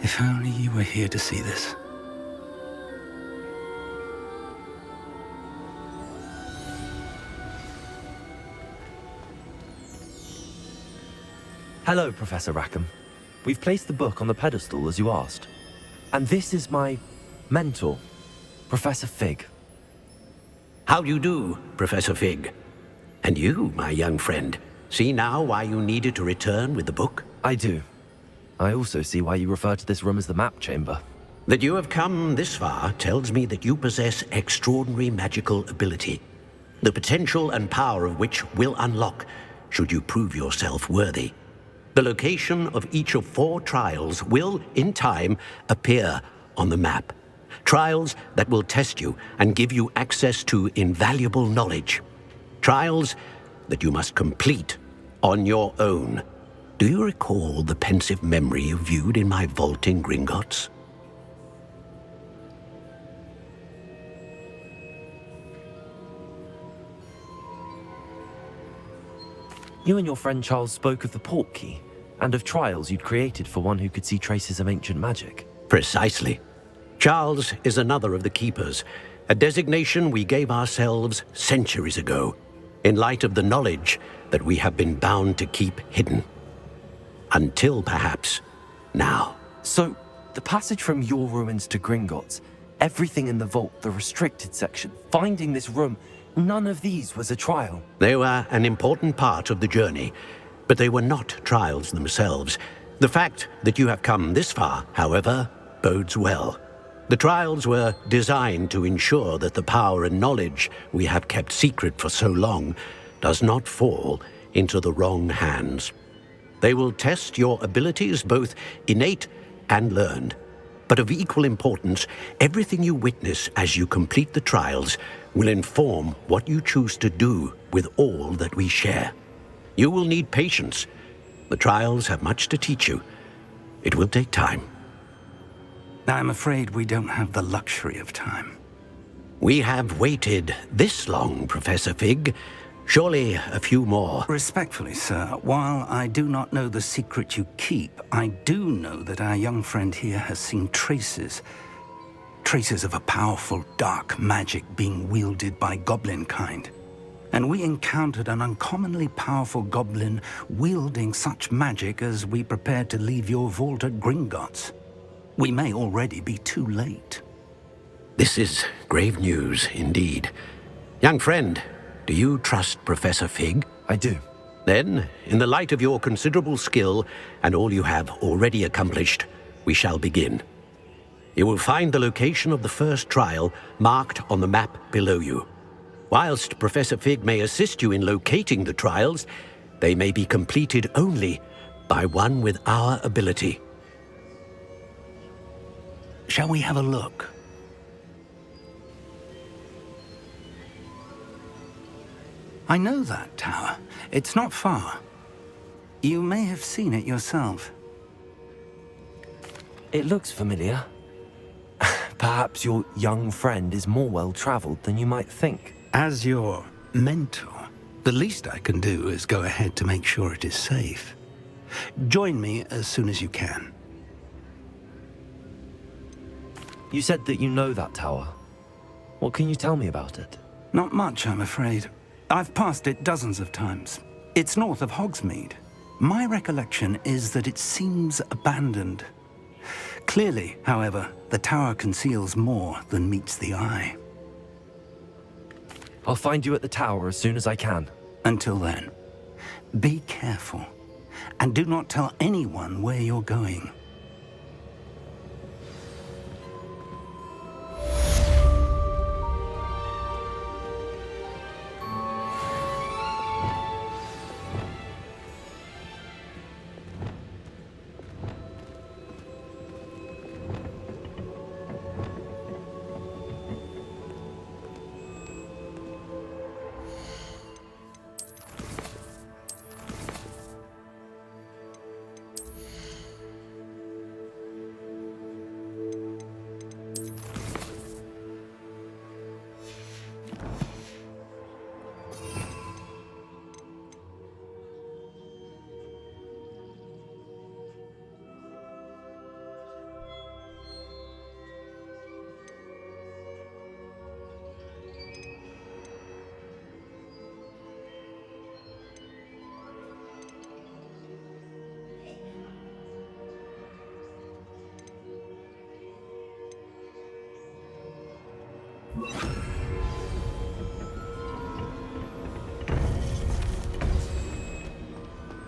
If only you were here to see this.
Hello, Professor Rackham. We've placed the book on the pedestal as you asked. And this is my mentor, Professor Fig.
How do you do, Professor Fig? And you, my young friend, see now why you needed to return with the book?
I do. I also see why you refer to this room as the map chamber.
That you have come this far tells me that you possess extraordinary magical ability, the potential and power of which will unlock should you prove yourself worthy. The location of each of 4 trials will, in time, appear on the map. Trials that will test you and give you access to invaluable knowledge. Trials that you must complete on your own. Do you recall the pensive memory you viewed in my vault in Gringotts?
You and your friend Charles spoke of the portkey, and of trials you'd created for one who could see traces of ancient magic.
Precisely. Charles is another of the Keepers, a designation we gave ourselves centuries ago, in light of the knowledge that we have been bound to keep hidden. Until, perhaps, now.
So, the passage from your ruins to Gringotts, everything in the vault, the restricted section, finding this room, none of these was a trial.
They were an important part of the journey, but they were not trials themselves. The fact that you have come this far, however, bodes well. The trials were designed to ensure that the power and knowledge we have kept secret for so long does not fall into the wrong hands. They will test your abilities, both innate and learned. But of equal importance, everything you witness as you complete the trials will inform what you choose to do with all that we share. You will need patience. The trials have much to teach you. It will take time.
I'm afraid we don't have the luxury of time.
We have waited this long, Professor Fig. Surely a few more.
Respectfully, sir, while I do not know the secret you keep, I do know that our young friend here has seen traces of a powerful dark magic being wielded by goblin kind. And we encountered an uncommonly powerful goblin wielding such magic as we prepared to leave your vault at Gringotts. We may already be too late.
This is grave news indeed. Young friend, do you trust Professor Fig?
I do.
Then, in the light of your considerable skill and all you have already accomplished, we shall begin. You will find the location of the first trial marked on the map below you. Whilst Professor Fig may assist you in locating the trials, they may be completed only by one with our ability. Shall we have a look?
I know that tower. It's not far. You may have seen it yourself.
It looks familiar. Perhaps your young friend is more well-traveled than you might think.
As your mentor, the least I can do is go ahead to make sure it is safe. Join me as soon as you can.
You said that you know that tower. What can you tell me about it?
Not much, I'm afraid. I've passed it dozens of times. It's north of Hogsmeade. My recollection is that it seems abandoned. Clearly, however, the tower conceals more than meets the eye.
I'll find you at the tower as soon as I can.
Until then, be careful, and do not tell anyone where you're going.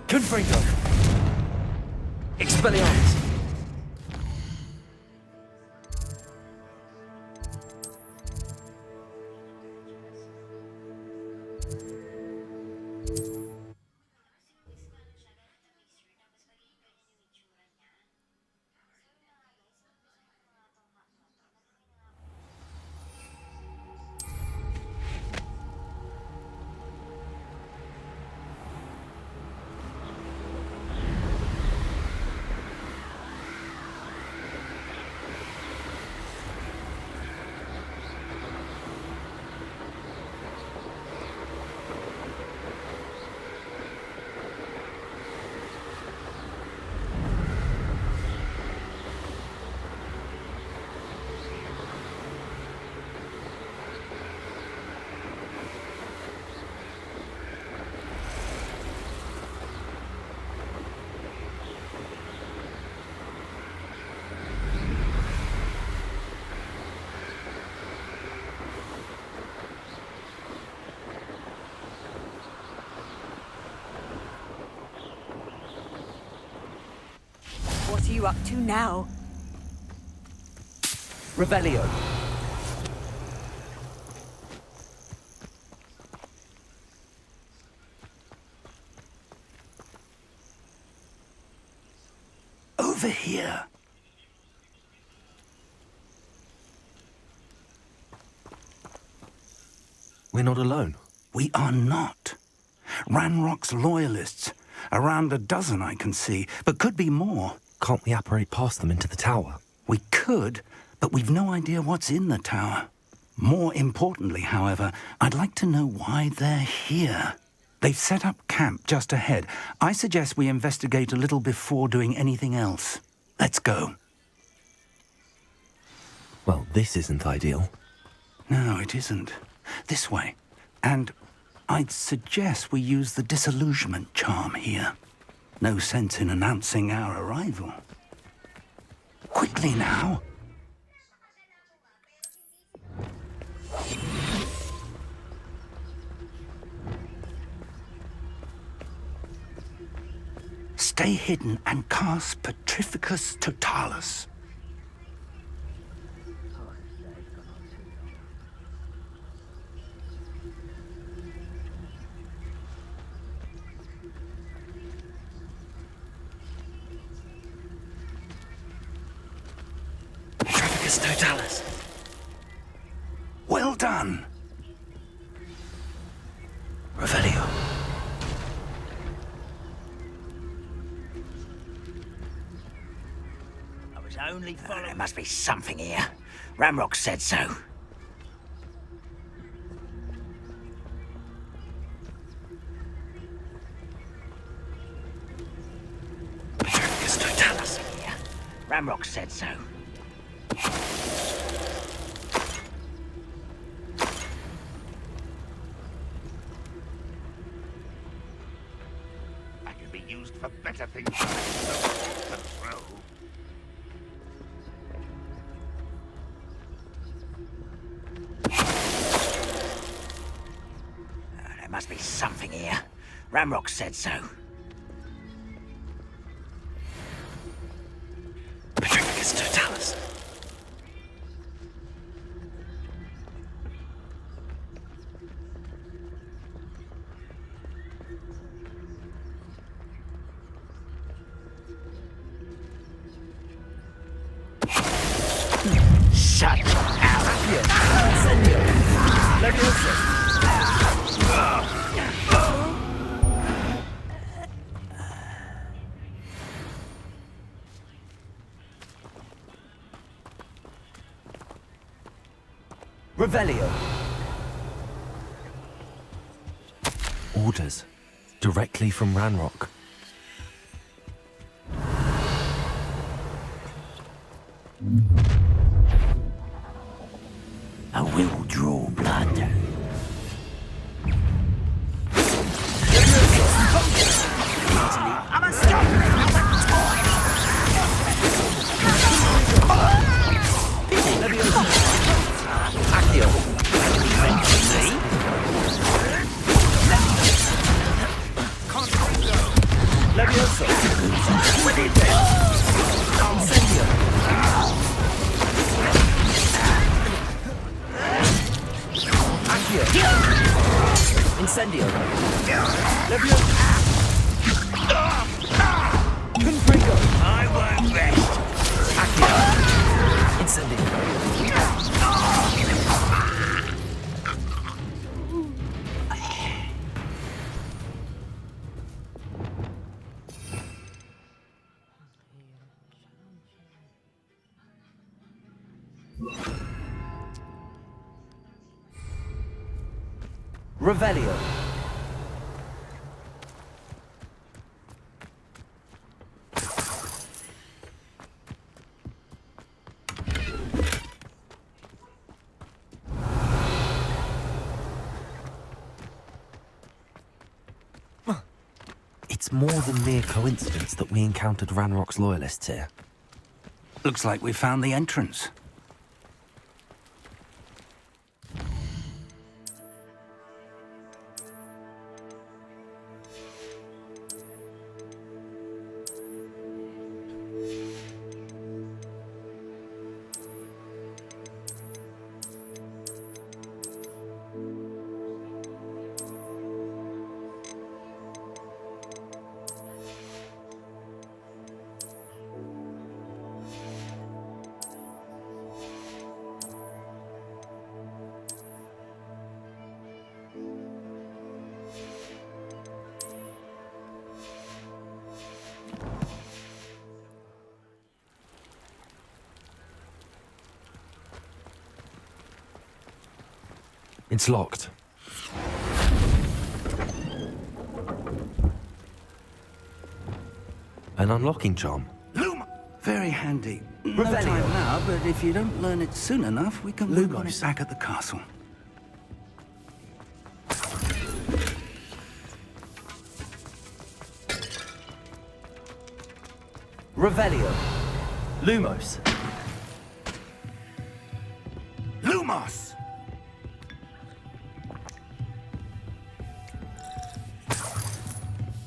Confringo! Expelliarmus!
What are you up to now?
Revelio.
Over here.
We're not alone.
We are not. Ranrock's loyalists. Around a dozen I can see, but could be more.
Can't we apparate past them into the tower?
We could, but we've no idea what's in the tower. More importantly, however, I'd like to know why they're here. They've set up camp just ahead. I suggest we investigate a little before doing anything else. Let's go.
Well, this isn't ideal.
No, it isn't. This way. And I'd suggest we use the disillusionment charm here. No sense in announcing our arrival. Quickly now.
Stay hidden and cast Petrificus Totalis. Petrificus Totalis. Well done. Revelio. Only there must be something here. Ramrock said so. Petrificus Totalis here. Ramrock said so.
That could be used for better things than control.
There must be something here. Ramrock said so. Petrificus Totalis. Shut out.
Revelio. Orders. Directly from Ranrock.
I will draw blood. I must stop Accio. Levioso. Incendio. Accio. Incendio. Levioso. Confringo. I won't rest. Accio. Incendio. Revelio.
It's more than mere coincidence that we encountered Ranrock's loyalists here.
Looks like we found the entrance.
It's locked. An unlocking charm.
Very handy. No time now, but if you don't learn it soon enough, we can work on it back at the castle.
Revelio. Lumos.
Lumos!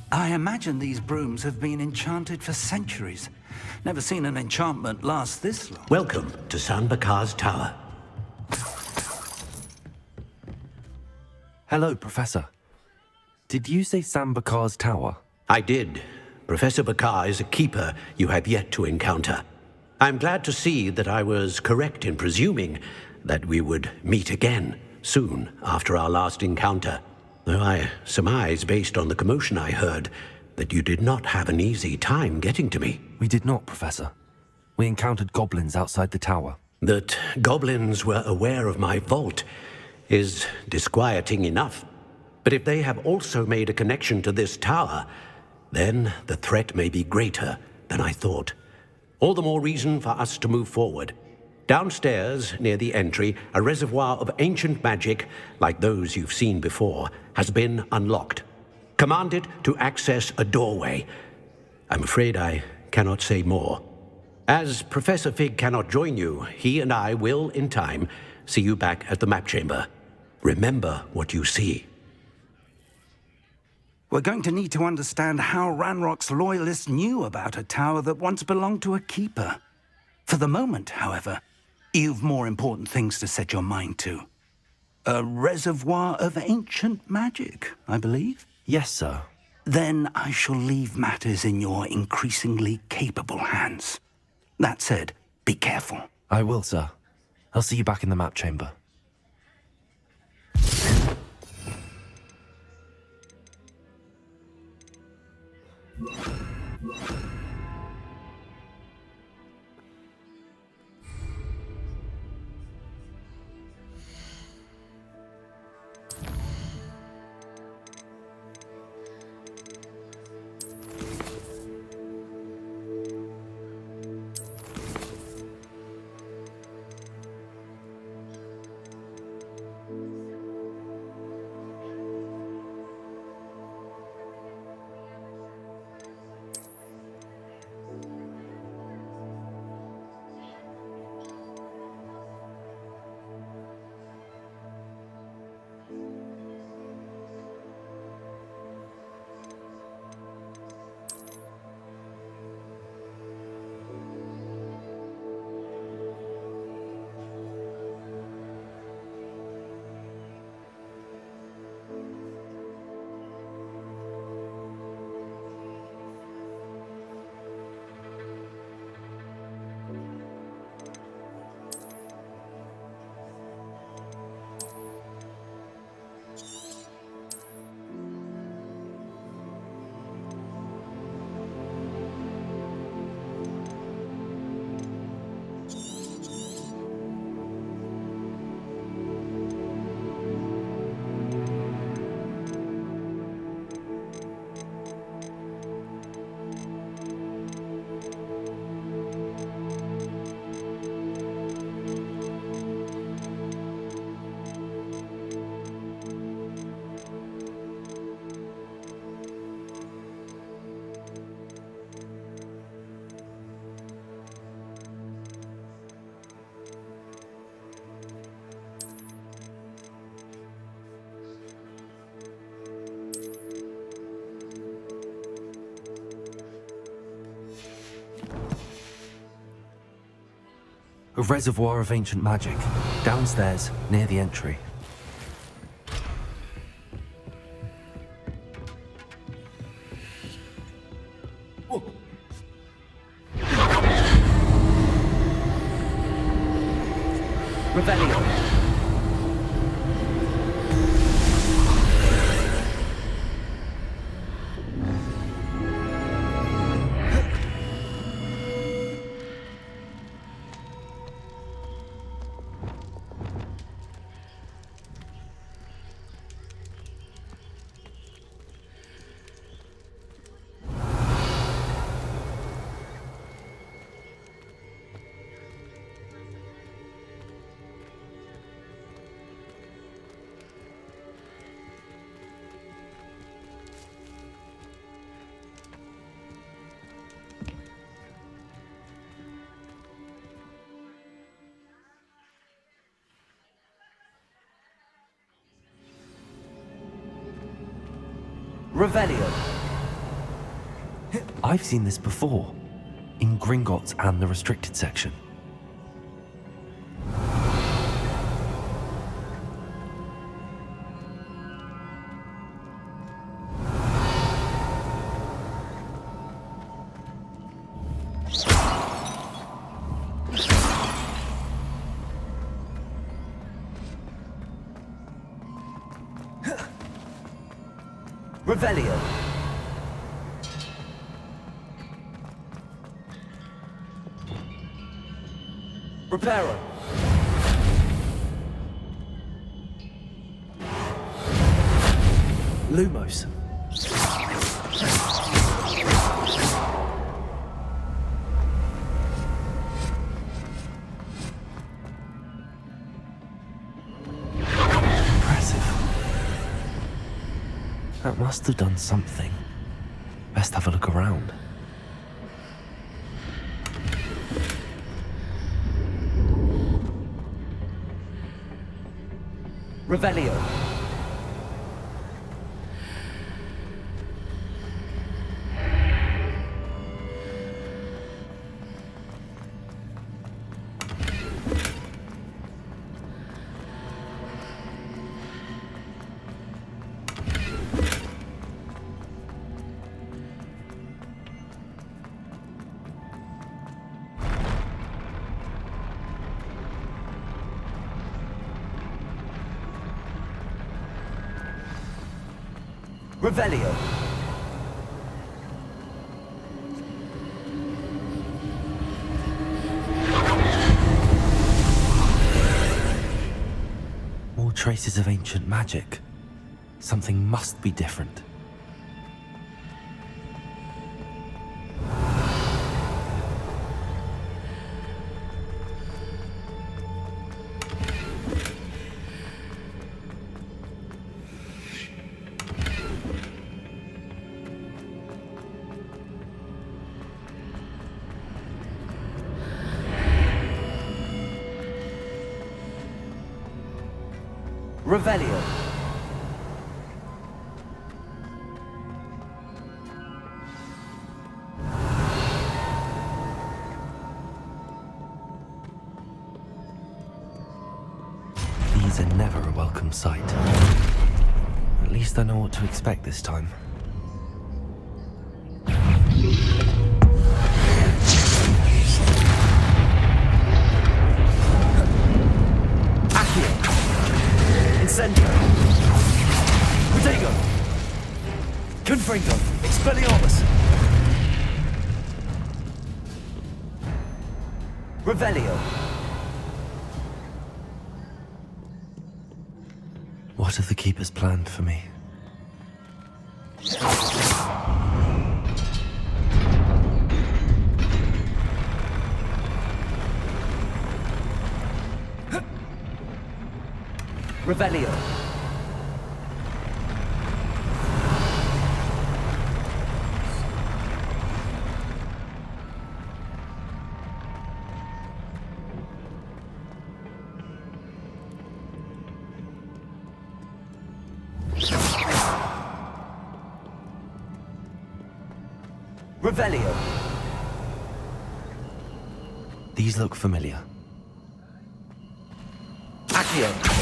I I imagine these brooms have been enchanted for centuries. Never seen an enchantment last this long.
Welcome to San Bakar's Tower.
Hello, Professor. Did you say Sam Bakar's tower?
I did. Professor Bakar is a keeper you have yet to encounter. I'm glad to see that I was correct in presuming that we would meet again soon after our last encounter. Though I surmise, based on the commotion I heard, that you did not have an easy time getting to me.
We did not, Professor. We encountered goblins outside the tower.
That goblins were aware of my vault is disquieting enough. But if they have also made a connection to this tower, then the threat may be greater than I thought. All the more reason for us to move forward. Downstairs, near the entry, a reservoir of ancient magic, like those you've seen before, has been unlocked. Command it to access a doorway. I'm afraid I cannot say more. As Professor Fig cannot join you, he and I will, in time, see you back at the map chamber. Remember what you see.
We're going to need to understand how Ranrock's loyalists knew about a tower that once belonged to a keeper. For the moment, however, you've more important things to set your mind to. A reservoir of ancient magic, I believe?
Yes, sir.
Then I shall leave matters in your increasingly capable hands. That said, be careful.
I will, sir. I'll see you back in the map chamber. A reservoir of ancient magic, downstairs, near the entry.
Rebellion. Revelio.
I've seen this before, in Gringotts and the restricted section. Revelio. Reparo. Lumos. Impressive. That must have done something. Best have a look around. Revelio. Revelio. More traces of ancient magic. Something must be different. Revelio. These are never a welcome sight. At least I know what to expect this time. Incendio! Protego! Confringo! Expelliarmus! Revelio! What have the Keepers planned for me? Revelio. Revelio. These look familiar. Accio.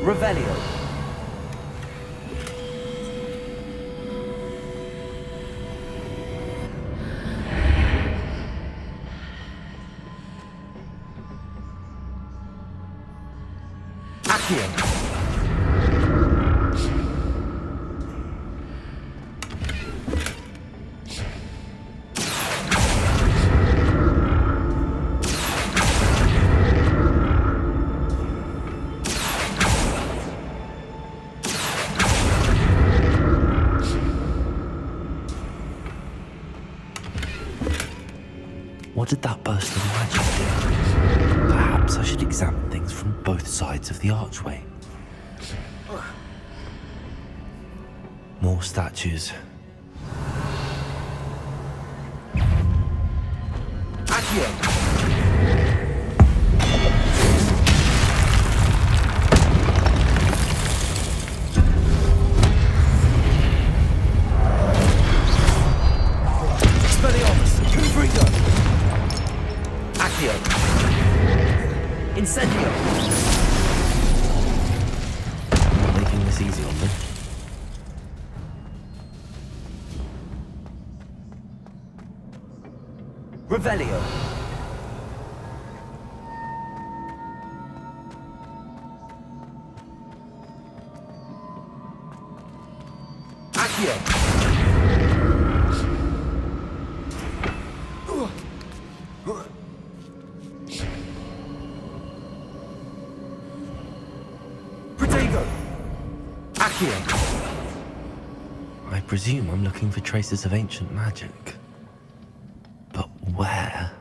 Revelio. Accio. What did that burst of magic do? Perhaps I should examine things from both sides of the archway. More statues.
Accio!
Incendio! Making this easy on me. Revelio! Accio! I presume I'm looking for traces of ancient magic. But where?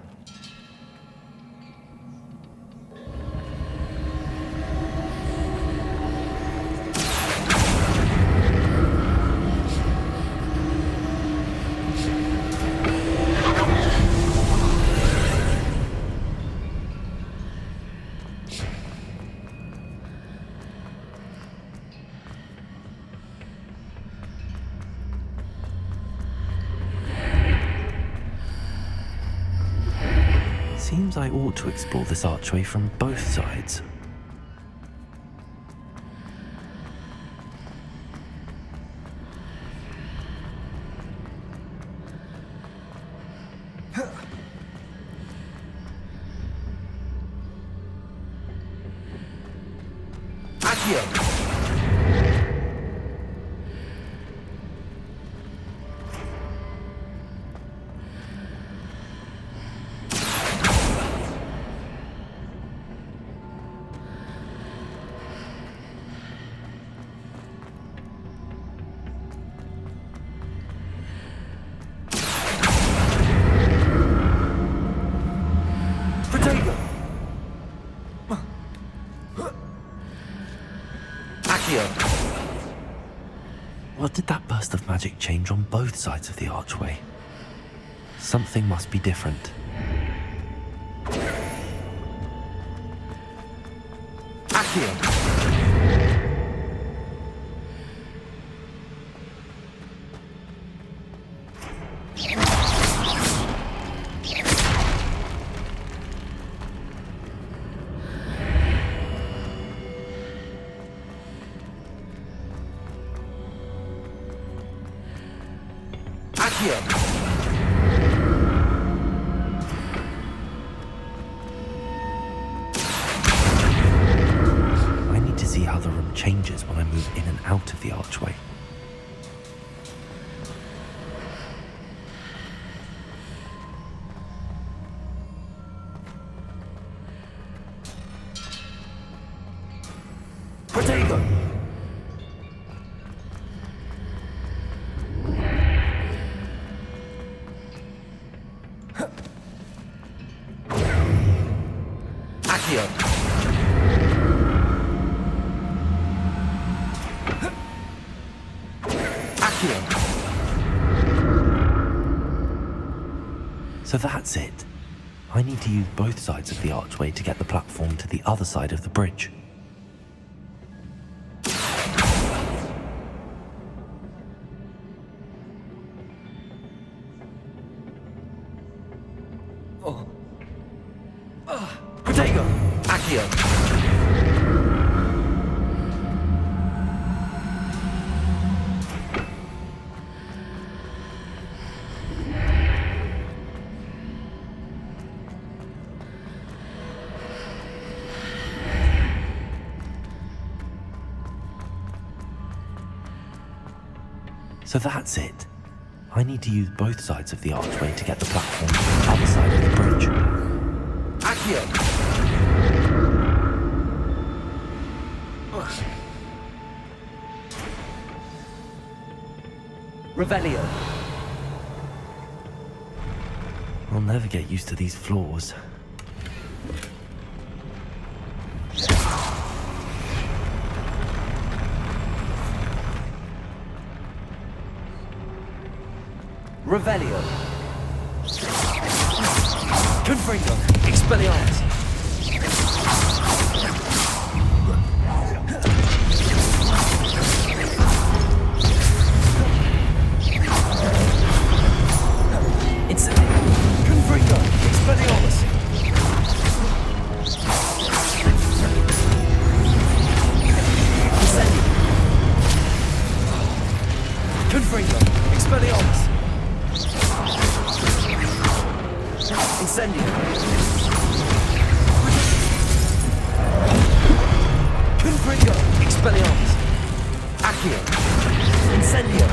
Seems I ought to explore this archway from both sides. What did that burst of magic change on both sides of the archway? Something must be different. Accio! I need to see how the room changes when I move in and out of the archway. Protego! So that's it. I need to use both sides of the archway to get the platform to the other side of the bridge. Protego! Accio! So that's it. I need to use both sides of the archway to get the platform to the other side of the bridge. Accio! Revelio. I'll never get used to these floors. Revelio. Confringo. Expelliarmus. Incendio. Confringo. Expelliarmus. Incendio. Confringo. Expelliarmus. Incendio. Confringo. Expelliarmus. Accio. Incendio.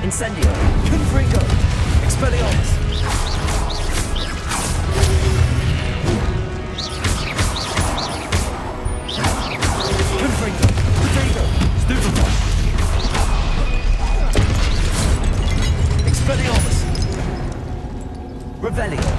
Incendio. Confringo. Expelliarmus. Confringo. Potato. Stupefy. Expelliarmus. Revelio.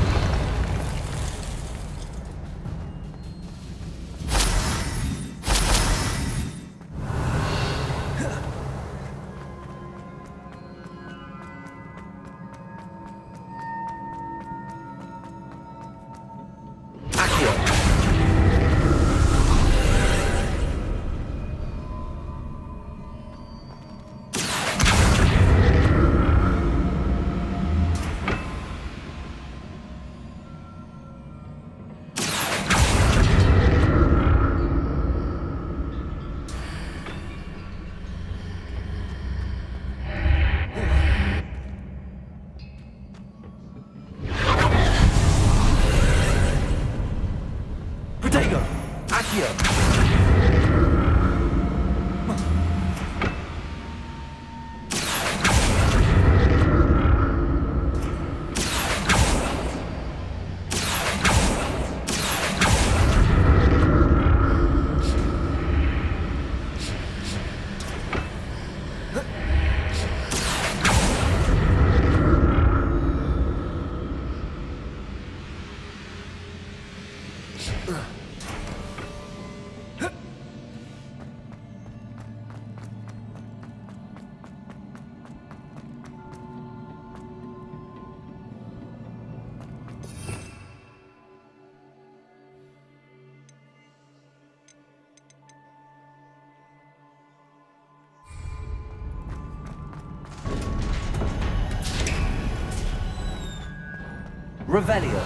Protego. Accio. Revelio.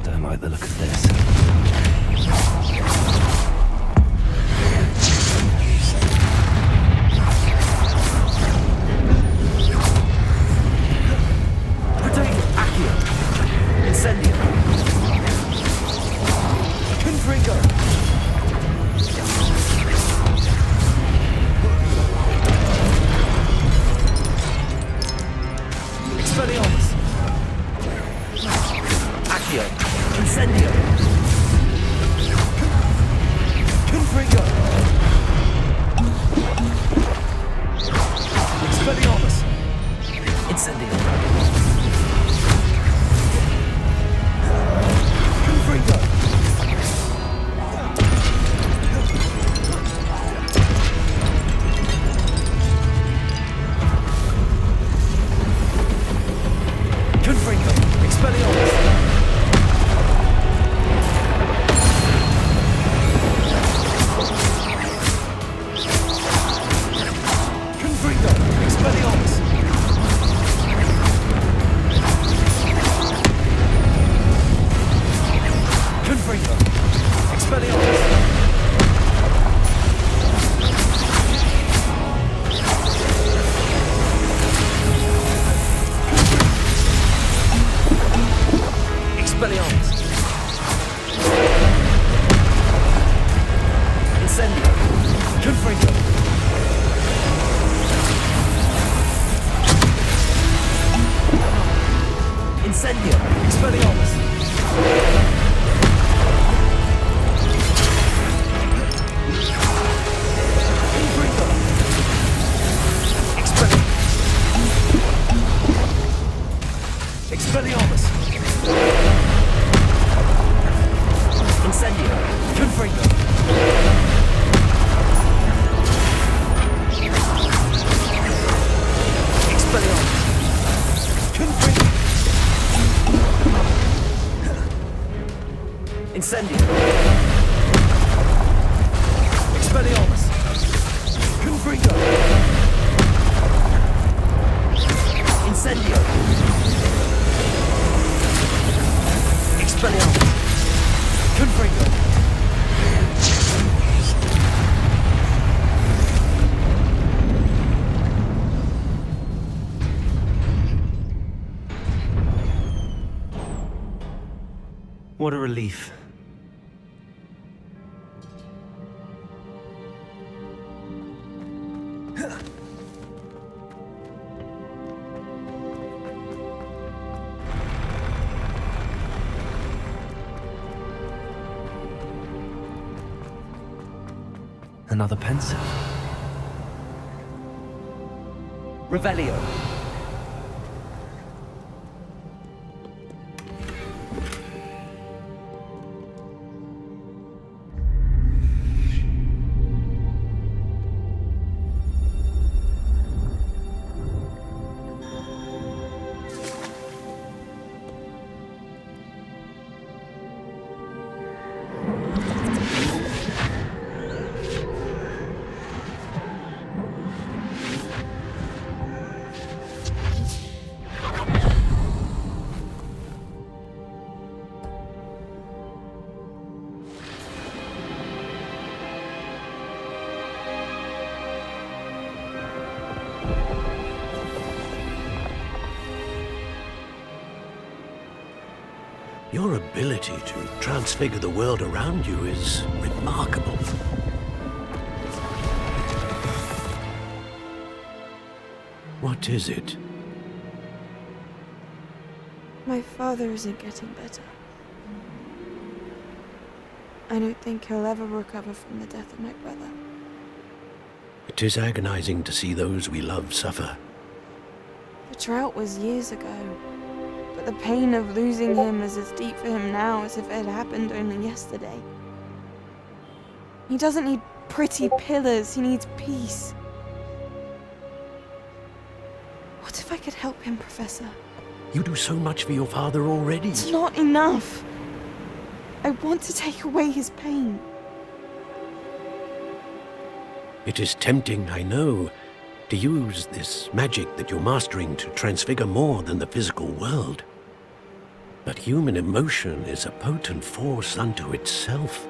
Don't like the look of this. Protego. Incendio! Expelliarmus! Confringo! Incendio! Expelliarmus! Confringo! What a relief. Another pencil. Revelio.
Your ability to transfigure the world around you is remarkable. What is it?
My father isn't getting better. I don't think he'll ever recover from the death of my brother.
It is agonizing to see those we love suffer.
The drought was years ago, but the pain of losing him is as deep for him now as if it had happened only yesterday. He doesn't need pretty pillars, he needs peace. What if I could help him, Professor?
You do so much for your father already.
It's not enough. I want to take away his pain.
It is tempting, I know, to use this magic that you're mastering to transfigure more than the physical world. But human emotion is a potent force unto itself.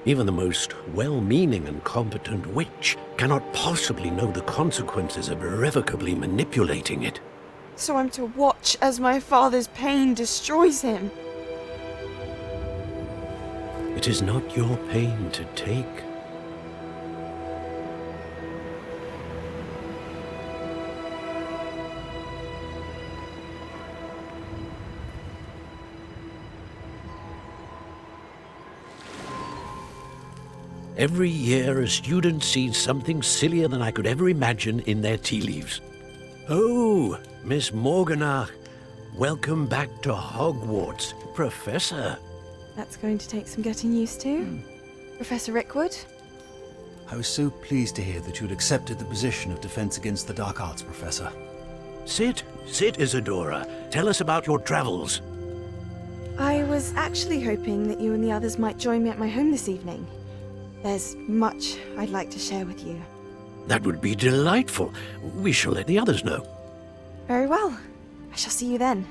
Even the most well-meaning and competent witch cannot possibly know the consequences of irrevocably manipulating it.
So I'm to watch as my father's pain destroys him.
It is not your pain to take. Every year, a student sees something sillier than I could ever imagine in their tea leaves. Oh, Miss Morganach, welcome back to Hogwarts, Professor.
That's going to take some getting used to. Professor Rickwood?
I was so pleased to hear that you'd accepted the position of Defense Against the Dark Arts, Professor.
Sit, Isadora. Tell us about your travels.
I was actually hoping that you and the others might join me at my home this evening. There's much I'd like to share with you.
That would be delightful. We shall let the others know.
Very well. I shall see you then.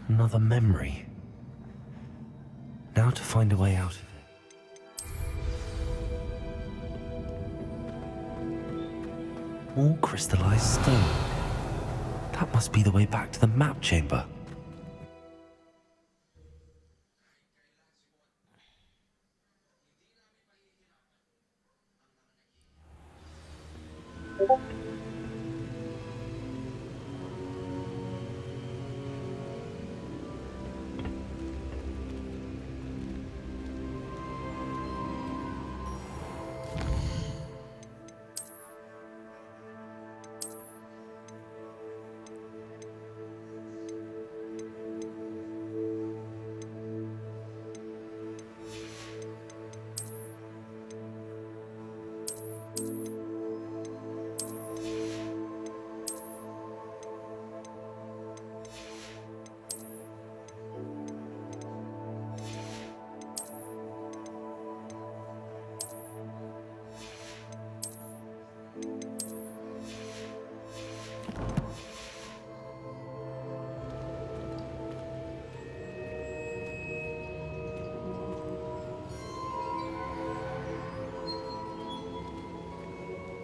Another memory. Now to find a way out of it. More crystallized stone. That must be the way back to the map chamber.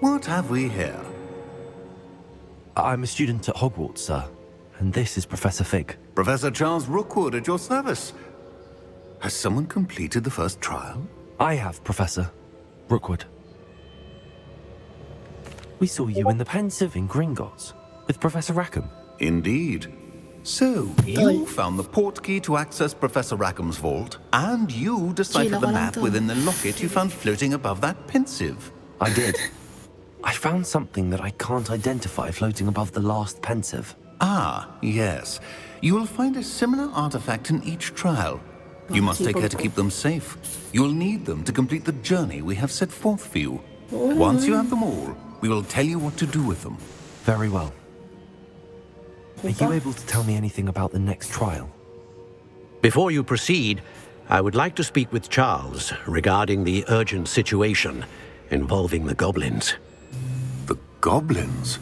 What have we here?
I'm a student at Hogwarts, sir. And this is Professor Fig.
Professor Charles Rookwood at your service. Has someone completed the first trial?
I have, Professor Rookwood. We saw you in the Pensive in Gringotts with Professor Rackham.
Indeed. So, you found the portkey to access Professor Rackham's vault, and you deciphered the map within the locket you found floating above that Pensive.
I did. I found something that I can't identify floating above the last Pensive.
Ah, yes. You will find a similar artifact in each trial. You must take care to keep them safe. You'll need them to complete the journey we have set forth for you. Once you have them all, we will tell you what to do with them.
Very well. Are you able to tell me anything about the next trial?
Before you proceed, I would like to speak with Charles regarding the urgent situation involving the goblins.
The goblins?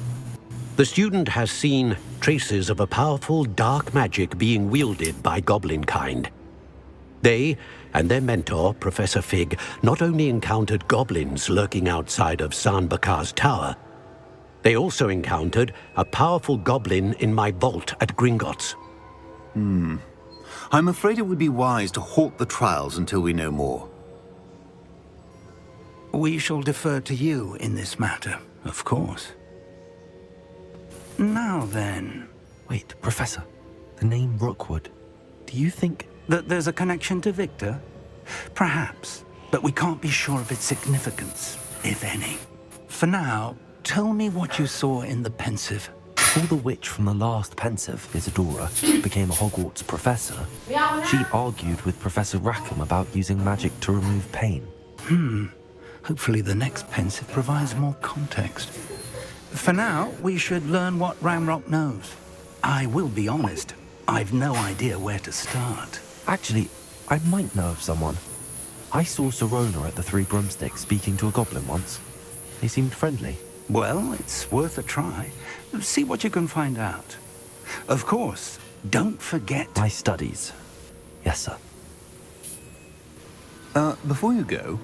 The student has seen traces of a powerful dark magic being wielded by goblin kind. They and their mentor, Professor Fig, not only encountered goblins lurking outside of San Bakar's tower, they also encountered a powerful goblin in my vault at Gringotts.
I'm afraid it would be wise to halt the trials until we know more.
We shall defer to you in this matter, of course. Now then...
Wait, Professor. The name Rookwood. Do you think...
that there's a connection to Victor? Perhaps, but we can't be sure of its significance, if any. For now, tell me what you saw in the Pensive.
Before the witch from the last Pensive, Isadora, became a Hogwarts professor, she argued with Professor Rackham about using magic to remove pain.
Hopefully the next Pensive provides more context. For now, we should learn what Ranrock knows. I will be honest, I've no idea where to start.
Actually, I might know of someone. I saw Serona at the Three Broomsticks speaking to a goblin once. They seemed friendly.
Well, it's worth a try. See what you can find out. Of course, don't forget...
my studies. Yes, sir.
Before you go...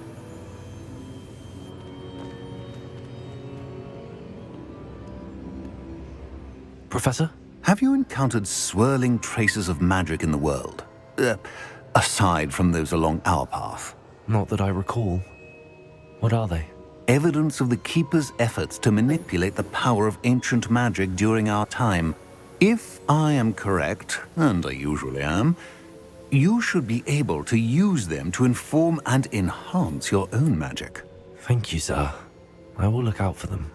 Professor?
Have you encountered swirling traces of magic in the world? Aside from those along our path?
Not that I recall. What are they?
Evidence of the Keeper's efforts to manipulate the power of ancient magic during our time. If I am correct, and I usually am, you should be able to use them to inform and enhance your own magic.
Thank you, sir. I will look out for them.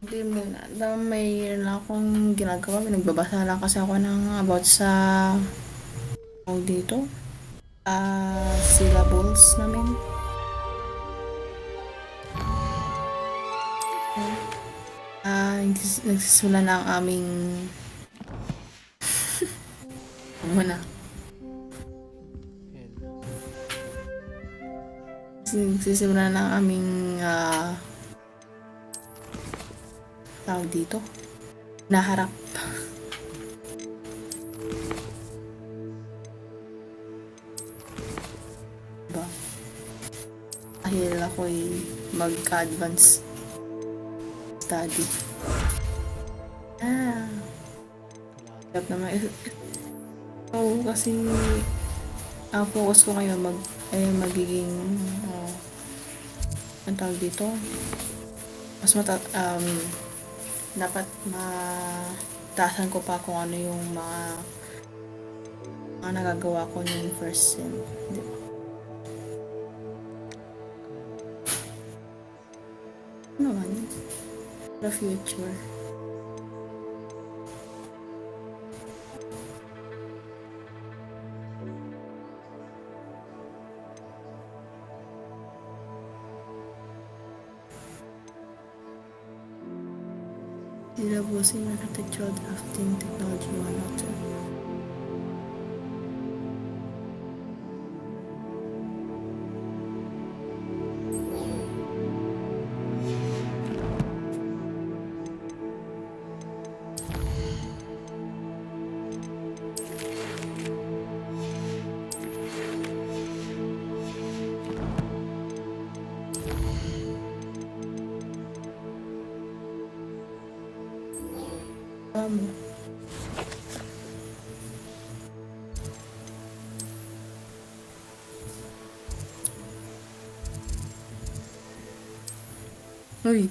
Hindi muna. Mayroon lang akong ginagawa. Nagbabasa lang kasi ako ng about sa dito. Syllables namin. Nagsisimula na ang aming muna. Nagsisimula na ang aming tawag dito. Naharap. Diba? Dahil ako'y mag-advance study. Hirap naman. Oo, kasi ang focus ko ngayon magiging ang tawag dito. Mas dapat mataasan ko pa kung ano yung mga nagagawa ko yung first sem. Ano naman? The future. Syllables in architectural drafting technology 102. Amo. Uy.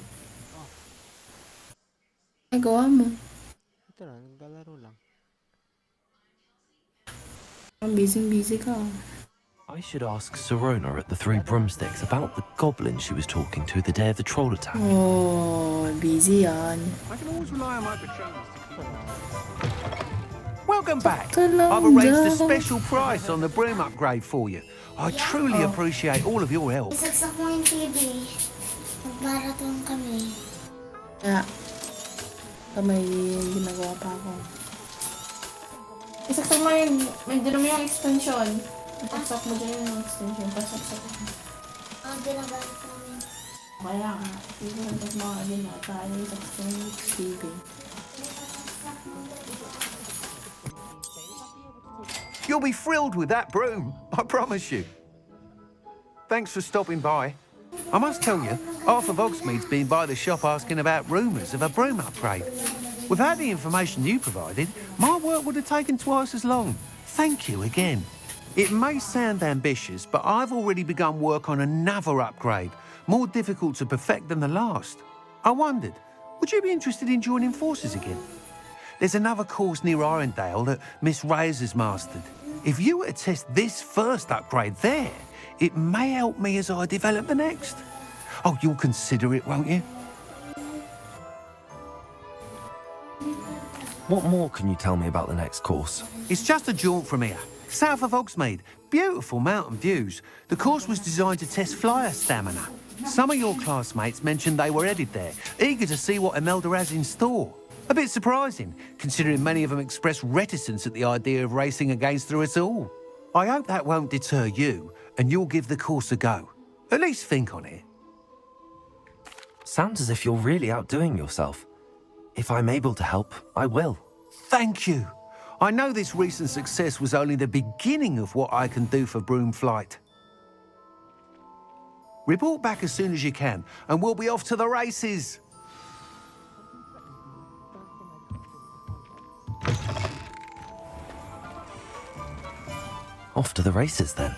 Ay, gawa mo.
Ito na, naglalaro lang.
Ang busy ka.
I should ask Serona at the Three Broomsticks about the goblin she was talking to the day of the troll attack.
Oh, busy yan.
I can always rely on my patrons to keep Welcome back.
Talanda.
I've arranged a special price on the broom upgrade for you. I truly appreciate all of your help.
Isagsak mo yung TV. Nagmarathon kami.
Kaya, may ginagawa pa ako. Isagsak mo yung, medyo naman yung extension. Isagsak mo dyan yung extension. Pasagsak mo.
Ang ginagamit namin.
Kaya nga, isagsak mo nga din na tayo isagsak yung TV.
You'll be thrilled with that broom, I promise you. Thanks for stopping by. I must tell you, Arthur Vogsmead's been by the shop asking about rumours of a broom upgrade. Without the information you provided, my work would have taken twice as long. Thank you again. It may sound ambitious, but I've already begun work on another upgrade, more difficult to perfect than the last. I wondered, would you be interested in joining forces again? There's another course near Irondale that Miss Reyes has mastered. If you were to test this first upgrade there, it may help me as I develop the next. Oh, you'll consider it, won't you?
What more can you tell me about the next course?
It's just a jaunt from here, south of Hogsmeade. Beautiful mountain views. The course was designed to test flyer stamina. Some of your classmates mentioned they were headed there, eager to see what Imelda has in store. A bit surprising, considering many of them expressed reticence at the idea of racing against her at all. I hope that won't deter you, and you'll give the course a go. At least think on it.
Sounds as if you're really outdoing yourself. If I'm able to help, I will.
Thank you. I know this recent success was only the beginning of what I can do for Broom Flight. Report back as soon as you can, and we'll be off to the races.
Off to the races, then.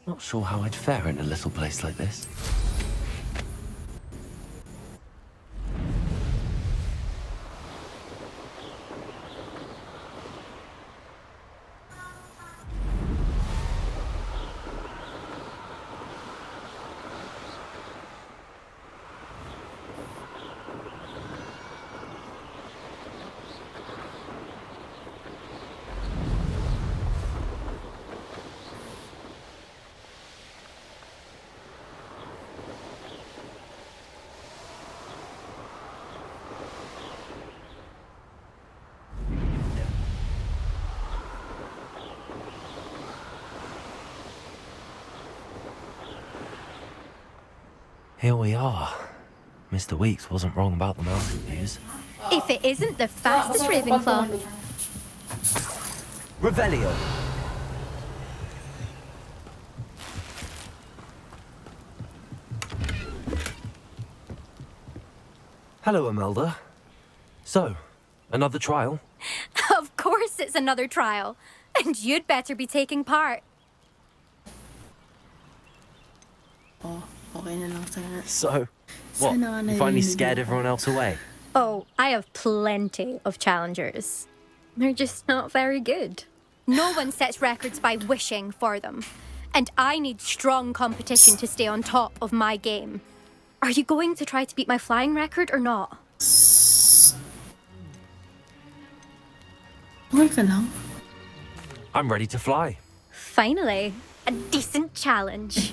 Not sure how I'd fare in a little place like this. Here we are. Mr. Weeks wasn't wrong about the mountain views.
If it isn't the fastest Ravenclaw.
Revelio. Hello, Imelda. So, another trial?
Of course it's another trial. And you'd better be taking part.
Oh, okay na lang sana.
So, what?
Sana nga
You finally
narinig
scared
ako.
everyone else away?
Oh, I have plenty of challengers. They're just not very good. No one sets records by wishing for them. And I need strong competition to stay on top of my game. Are you going to try to beat my flying record or not?
I'm ready to fly.
Finally, a decent challenge.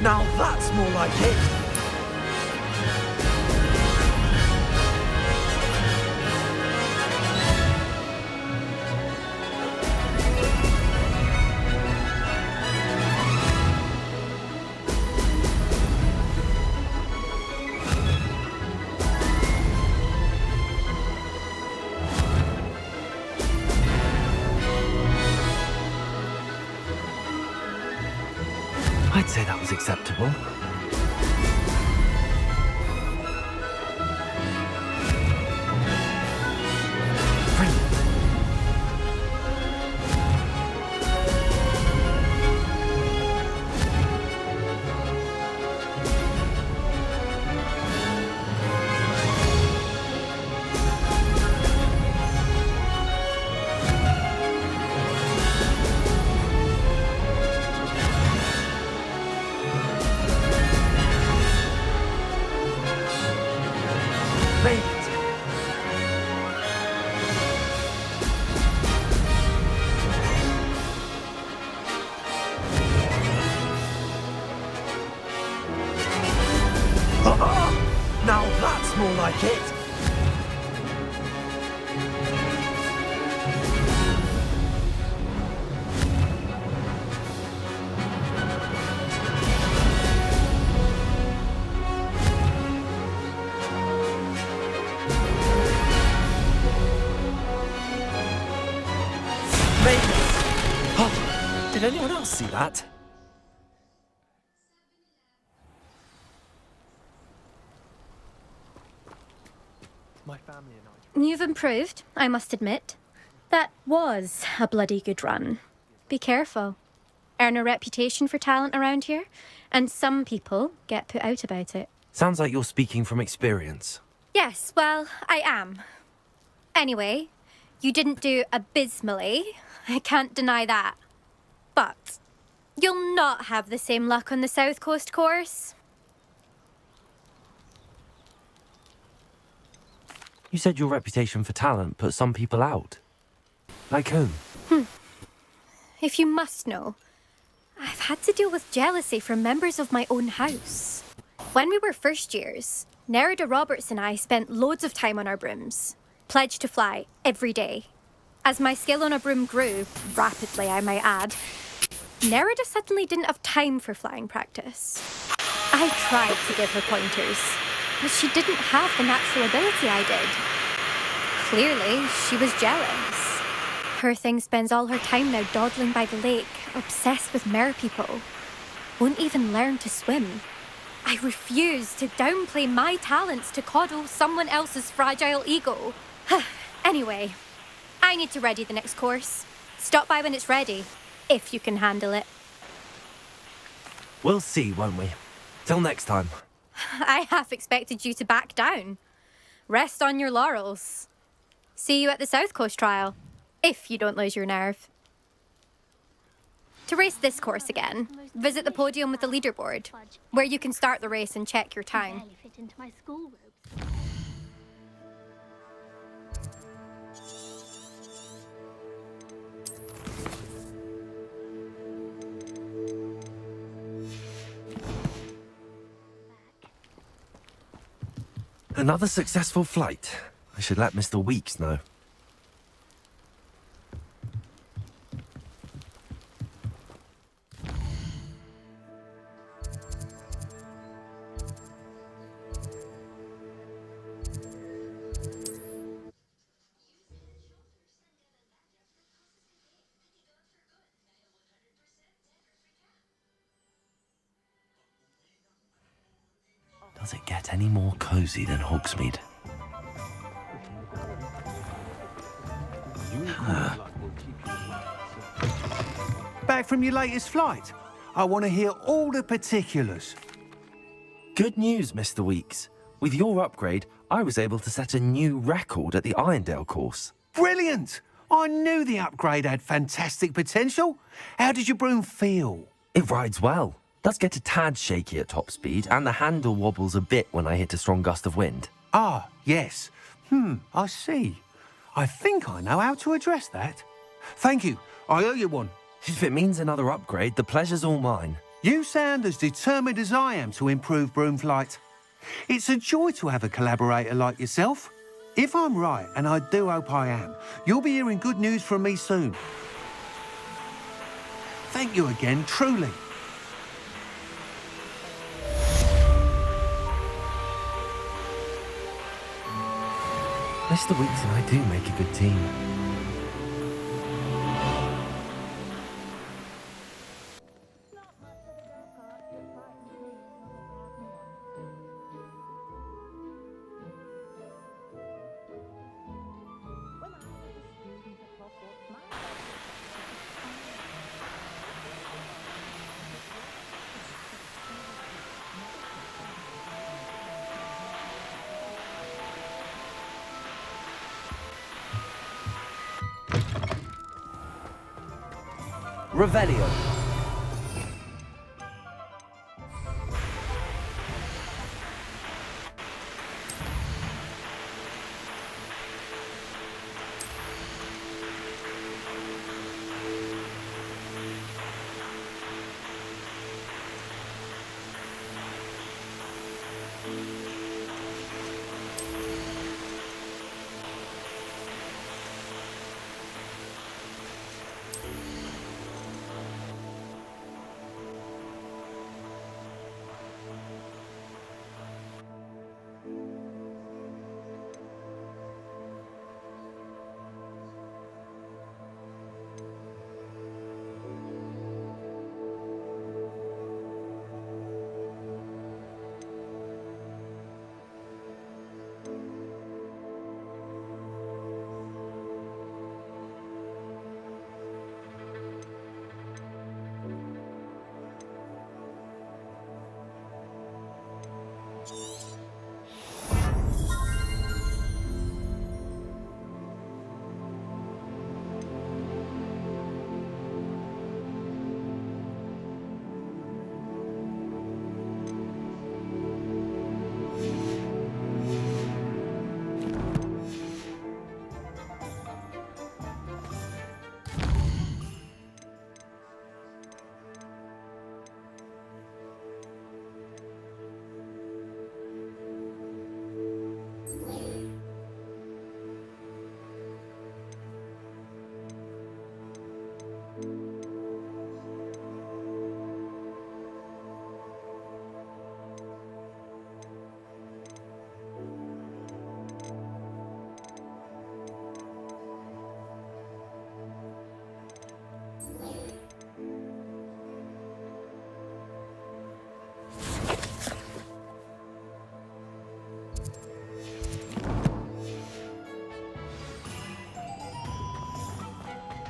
Now that's more like it. I'd say that was acceptable. Now that's more like it. Oh, did anyone else see that?
My family and I.
You've improved, I must admit. That was a bloody good run. Be careful. Earn a reputation for talent around here, and some people get put out about it.
Sounds like you're speaking from experience.
Yes, well, I am. Anyway, you didn't do abysmally. I can't deny that. But you'll not have the same luck on the South Coast course.
You said your reputation for talent put some people out. Like whom?
If you must know, I've had to deal with jealousy from members of my own house. When we were first years, Nerida Roberts and I spent loads of time on our brooms, pledged to fly every day. As my skill on a broom grew, rapidly I might add, Nerida suddenly didn't have time for flying practice. I tried to give her pointers, but she didn't have the natural ability I did. Clearly, she was jealous. Her thing spends all her time now dawdling by the lake, obsessed with merpeople. Won't even learn to swim. I refuse to downplay my talents to coddle someone else's fragile ego. Anyway, I need to ready the next course. Stop by when it's ready, if you can handle it.
We'll see, won't we? Till next time.
I half expected you to back down. Rest on your laurels. See you at the South Coast trial, if you don't lose your nerve. To race this course again, visit the podium with the leaderboard, where you can start the race and check your time.
Another successful flight. I should let Mr. Weeks know. Does it get any more cozy than Hogsmeade?
Back from your latest flight? I want to hear all the particulars.
Good news, Mr. Weeks. With your upgrade, I was able to set a new record at the Irondale course.
Brilliant! I knew the upgrade had fantastic potential. How did your broom feel?
It rides well. Does get a tad shaky at top speed, and the handle wobbles a bit when I hit a strong gust of wind.
Ah, yes. I see. I think I know how to address that. Thank you. I owe you one.
If it means another upgrade, the pleasure's all mine.
You sound as determined as I am to improve broom flight. It's a joy to have a collaborator like yourself. If I'm right, and I do hope I am, you'll be hearing good news from me soon. Thank you again, truly.
Mr. Weeks and I do make a good team. Revelio.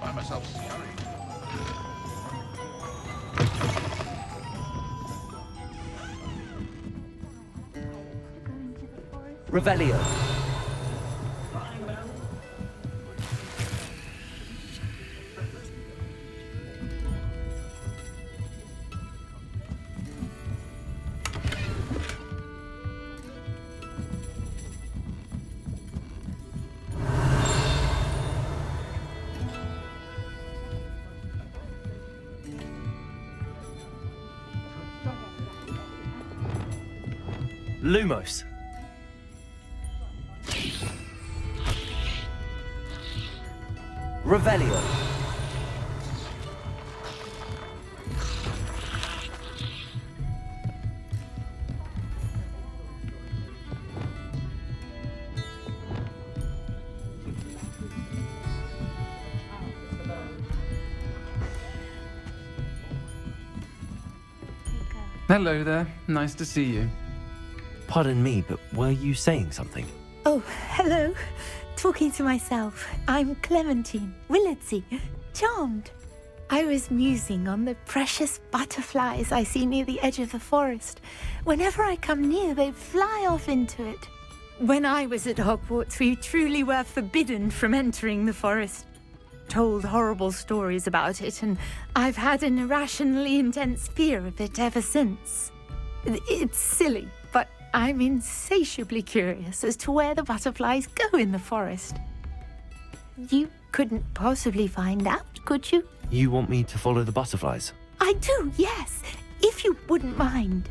Find myself scurrying.
Revelio. Lumos. Revelio.
Hello there. Nice to see you.
Pardon me, but were you saying something?
Oh, hello. Talking to myself. I'm Clementine Willardsey. Charmed. I was musing on the precious butterflies I see near the edge of the forest. Whenever I come near, they fly off into it. When I was at Hogwarts, we truly were forbidden from entering the forest. Told horrible stories about it, and I've had an irrationally intense fear of it ever since. It's silly, but I'm insatiably curious as to where the butterflies go in the forest. You couldn't possibly find out, could you?
You want me to follow the butterflies?
I do, yes, if you wouldn't mind.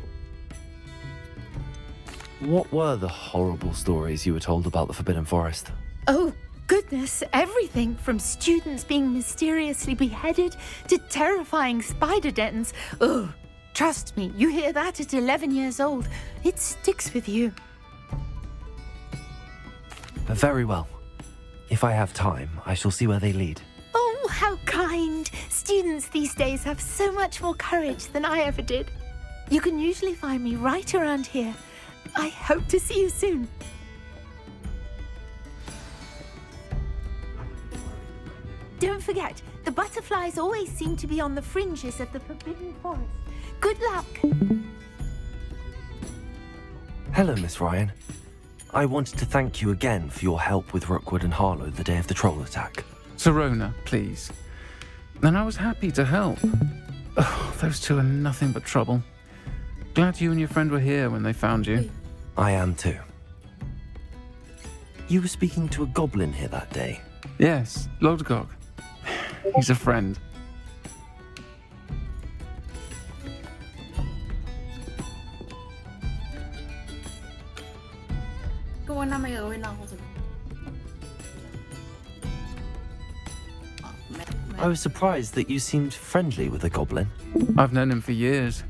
What were the horrible stories you were told about the Forbidden Forest?
Oh, goodness, everything from students being mysteriously beheaded to terrifying spider dens. Ugh, trust me, you hear that at 11 years old, it sticks with you.
Very well. If I have time, I shall see where they lead.
Oh, how kind. Students these days have so much more courage than I ever did. You can usually find me right around here. I hope to see you soon. Don't forget, the butterflies always seem to be on the fringes of the Forbidden Forest. Good luck.
Hello, Miss Ryan. I wanted to thank you again for your help with Rookwood and Harlow the day of the troll attack.
Sirona, please. And I was happy to help. Oh, those two are nothing but trouble. Glad you and your friend were here when they found you.
I am too. You were speaking to a goblin here that day.
Yes, Lodgok. He's a friend.
Gawin na may gawin na ako.
I was surprised that you seemed friendly with the goblin.
I've known him for years.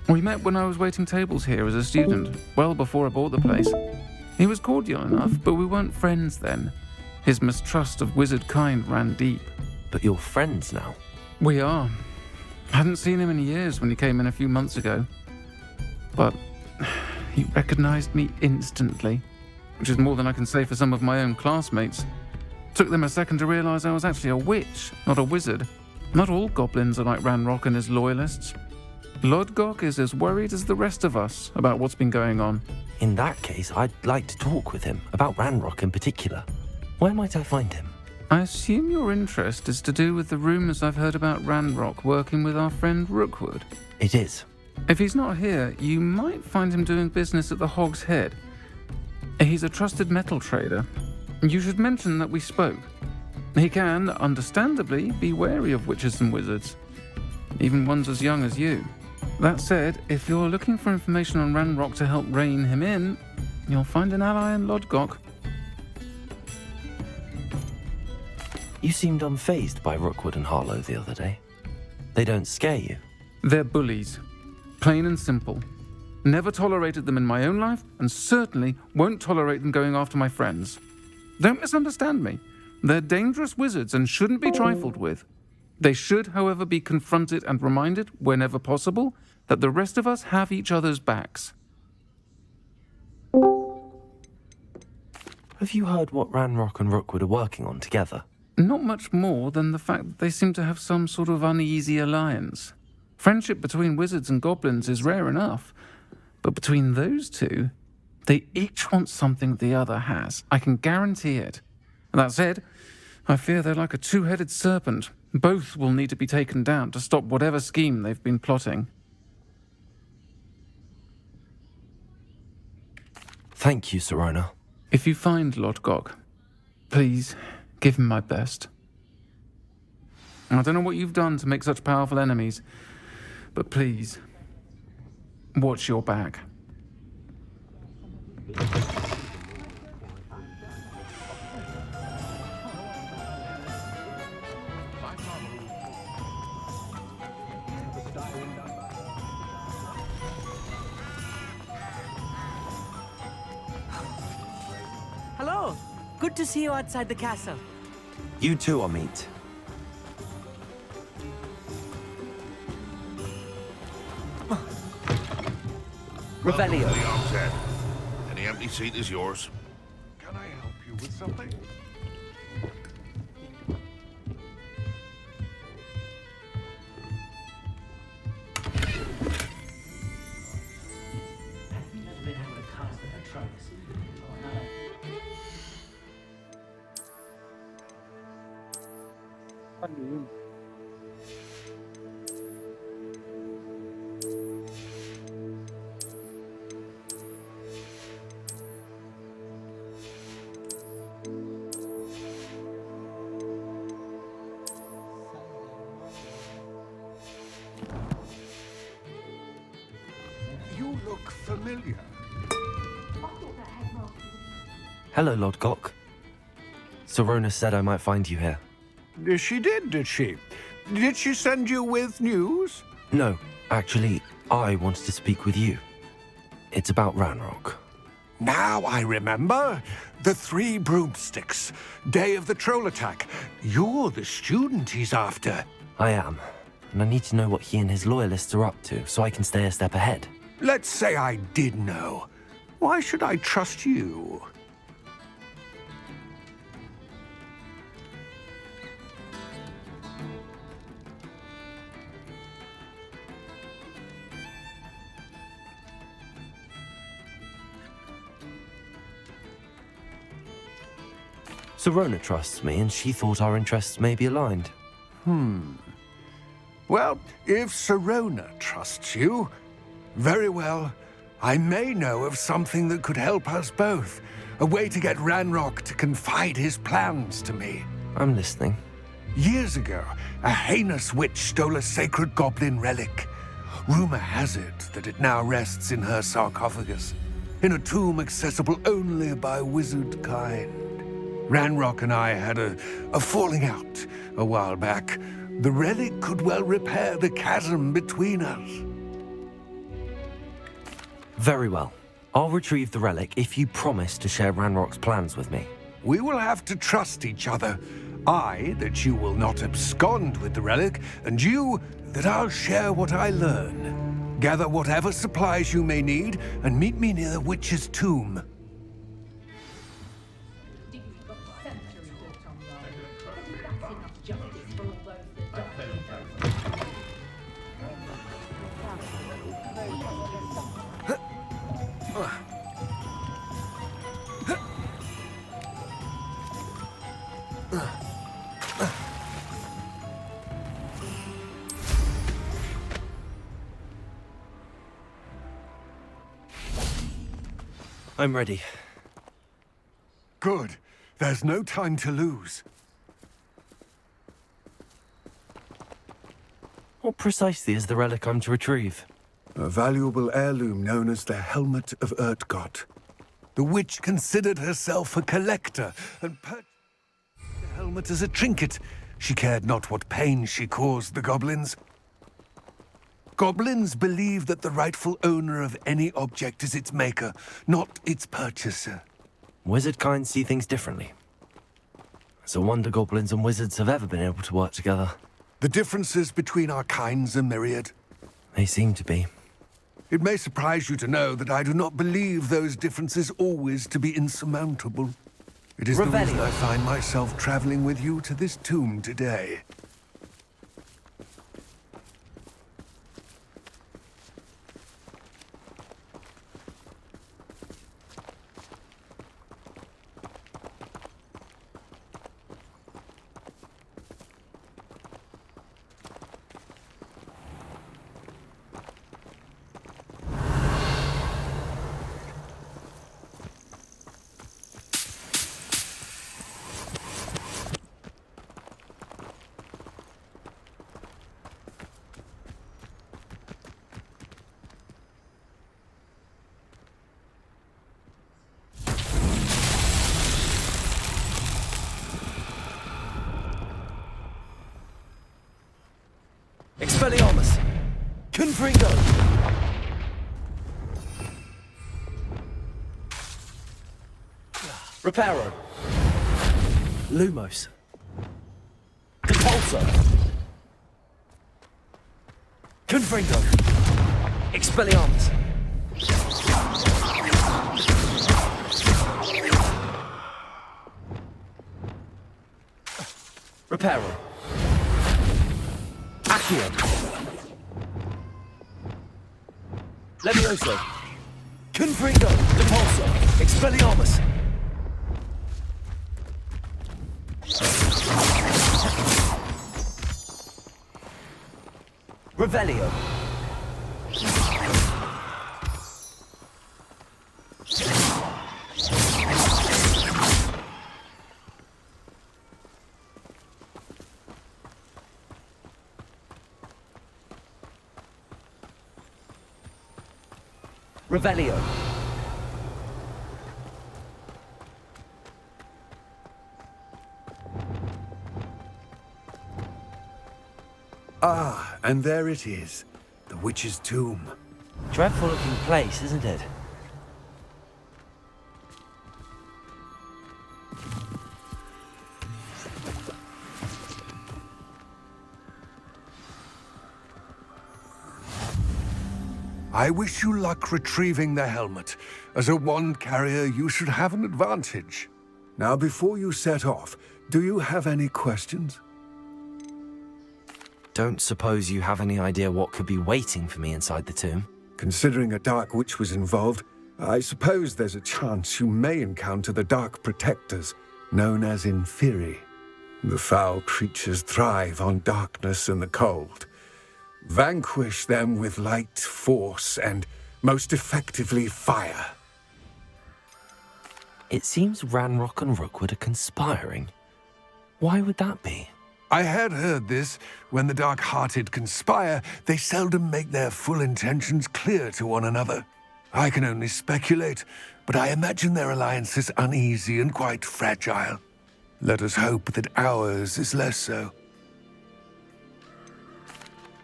We met when I was waiting tables here as a student, well before I bought the place. He was cordial enough, but we weren't friends then. His mistrust of wizard kind ran deep.
But you're friends now?
We are. I hadn't seen him in years when he came in a few months ago. But he recognized me instantly, which is more than I can say for some of my own classmates. Took them a second to realize I was actually a witch, not a wizard. Not all goblins are like Ranrock and his loyalists. Lodgok is as worried as the rest of us about what's been going on.
In that case, I'd like to talk with him, about Ranrock in particular. Where might I find him?
I assume your interest is to do with the rumors I've heard about Ranrock working with our friend Rookwood.
It is.
If he's not here, you might find him doing business at the Hog's Head. He's a trusted metal trader. You should mention that we spoke. He can, understandably, be wary of witches and wizards, even ones as young as you. That said, if you're looking for information on Ranrock to help rein him in, you'll find an ally in Lodgok.
You seemed unfazed by Rookwood and Harlow the other day. They don't scare you?
They're bullies. Plain and simple. Never tolerated them in my own life, and certainly won't tolerate them going after my friends. Don't misunderstand me. They're dangerous wizards and shouldn't be trifled with. They should, however, be confronted and reminded, whenever possible, that the rest of us have each other's backs.
Have you heard what Ranrock and Rookwood are working on together?
Not much more than the fact that they seem to have some sort of uneasy alliance. Friendship between wizards and goblins is rare enough, but between those two, they each want something the other has. I can guarantee it. That said, I fear they're like a two-headed serpent. Both will need to be taken down to stop whatever scheme they've been plotting.
Thank you, Sirona.
If you find Lodgok, please give him my best. I don't know what you've done to make such powerful enemies, but please, watch your back.
Hello! Good to see you outside the castle.
You too, Amit.
Revelio.
empty seat is yours.
Can I help you with something? You look familiar.
Hello, Lodgok. Sorona said I might find you here.
She did she? Did she send you with news?
No, actually, I wanted to speak with you. It's about Ranrock.
Now I remember. The 3 broomsticks. Day of the troll attack. You're the student he's after.
I am, and I need to know what he and his loyalists are up to so I can stay a step ahead.
Let's say I did know. Why should I trust you?
Sorona trusts me, and she thought our interests may be aligned.
Well, if Sorona trusts you, very well. I may know of something that could help us both. A way to get Ranrock to confide his plans to me.
I'm listening.
Years ago, a heinous witch stole a sacred goblin relic. Rumor has it that it now rests in her sarcophagus, in a tomb accessible only by wizard kind. Ranrock and I had a falling out a while back. The relic could well repair the chasm between us.
Very well. I'll retrieve the relic if you promise to share Ranrock's plans with me.
We will have to trust each other. I, that you will not abscond with the relic, and you, that I'll share what I learn. Gather whatever supplies you may need, and meet me near the witch's tomb.
I'm ready.
Good. There's no time to lose.
What precisely is the relic I'm to retrieve?
A valuable heirloom known as the Helmet of Urtgott. The witch considered herself a collector and purchased the helmet as a trinket. She cared not what pain she caused the goblins. Goblins believe that the rightful owner of any object is its maker, not its purchaser.
Wizard kind see things differently. It's a wonder goblins and wizards have ever been able to work together.
The differences between our kinds are myriad.
They seem to be.
It may surprise you to know that I do not believe those differences always to be insurmountable. It is the reason I find myself traveling with you to this tomb today.
Expelliarmus! Confringo! Reparo! Lumos! Repulsor! Confringo! Expelliarmus! Reparo. Accio. Levioso. Confringo. Depulso. Expelliarmus. Revelio. Revelio.
Ah, and there it is. The witch's tomb.
Dreadful looking place, isn't it?
I wish you luck retrieving the helmet. As a wand carrier, you should have an advantage. Now, before you set off, do you have any questions?
Don't suppose you have any idea what could be waiting for me inside the tomb?
Considering a Dark Witch was involved, I suppose there's a chance you may encounter the Dark Protectors, known as Inferi. The foul creatures thrive on darkness and the cold. Vanquish them with light, force, and, most effectively, fire.
It seems Ranrock and Rookwood are conspiring. Why would that be?
I had heard this. When the dark-hearted conspire, they seldom make their full intentions clear to one another. I can only speculate, but I imagine their alliance is uneasy and quite fragile. Let us hope that ours is less so.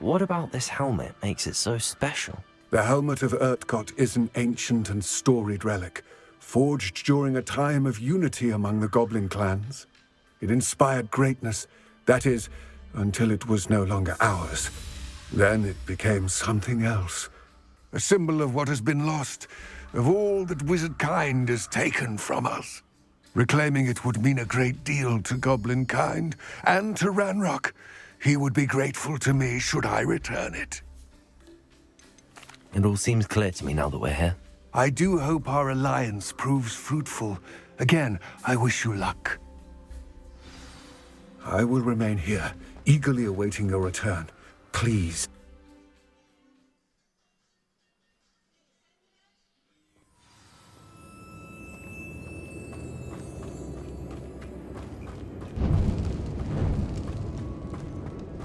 What about this helmet makes it so special?
The helmet of Urtkot is an ancient and storied relic, forged during a time of unity among the goblin clans. It inspired greatness, that is, until it was no longer ours. Then it became something else. A symbol of what has been lost, of all that wizard kind has taken from us. Reclaiming it would mean a great deal to goblin kind, and to Ranrock. He would be grateful to me should I return it.
It all seems clear to me now that we're here.
I do hope our alliance proves fruitful. Again, I wish you luck. I will remain here, eagerly awaiting your return. Please.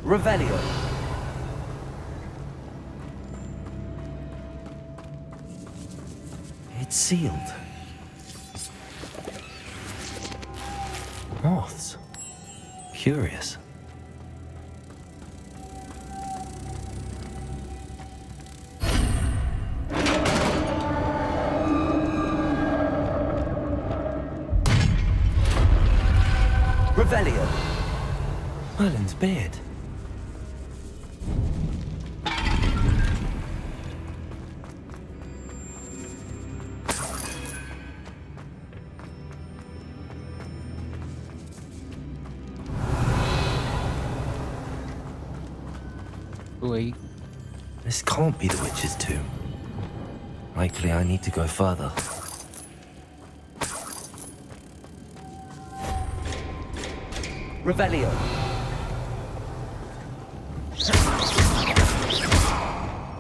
Revelio. It's sealed. Moths. Curious. Revelio. Merlin's beard.
Wait.
This can't be the witch's tomb. Likely I need to go further. Revelio.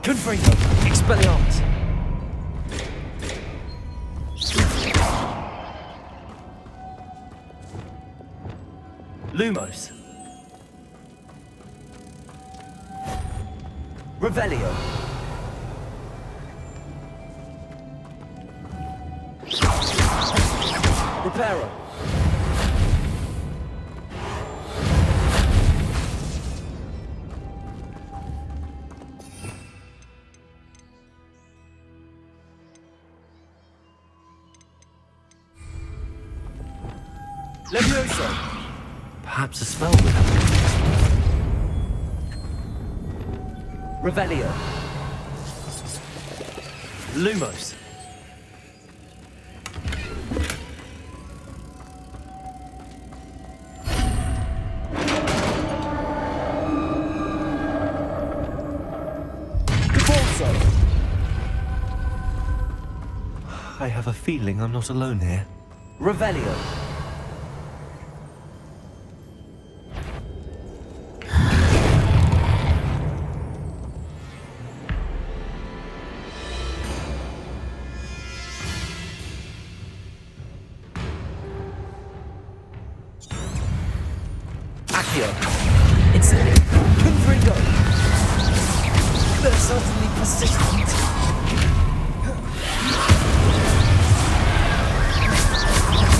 Confringo. Expelliarmus. Lumos. Revelio. Reparo. Levioso. Perhaps a spell would help. Revelio. Lumos. Levioso! I have a feeling I'm not alone here. Revelio! Incendio! Confringo! They're certainly persistent.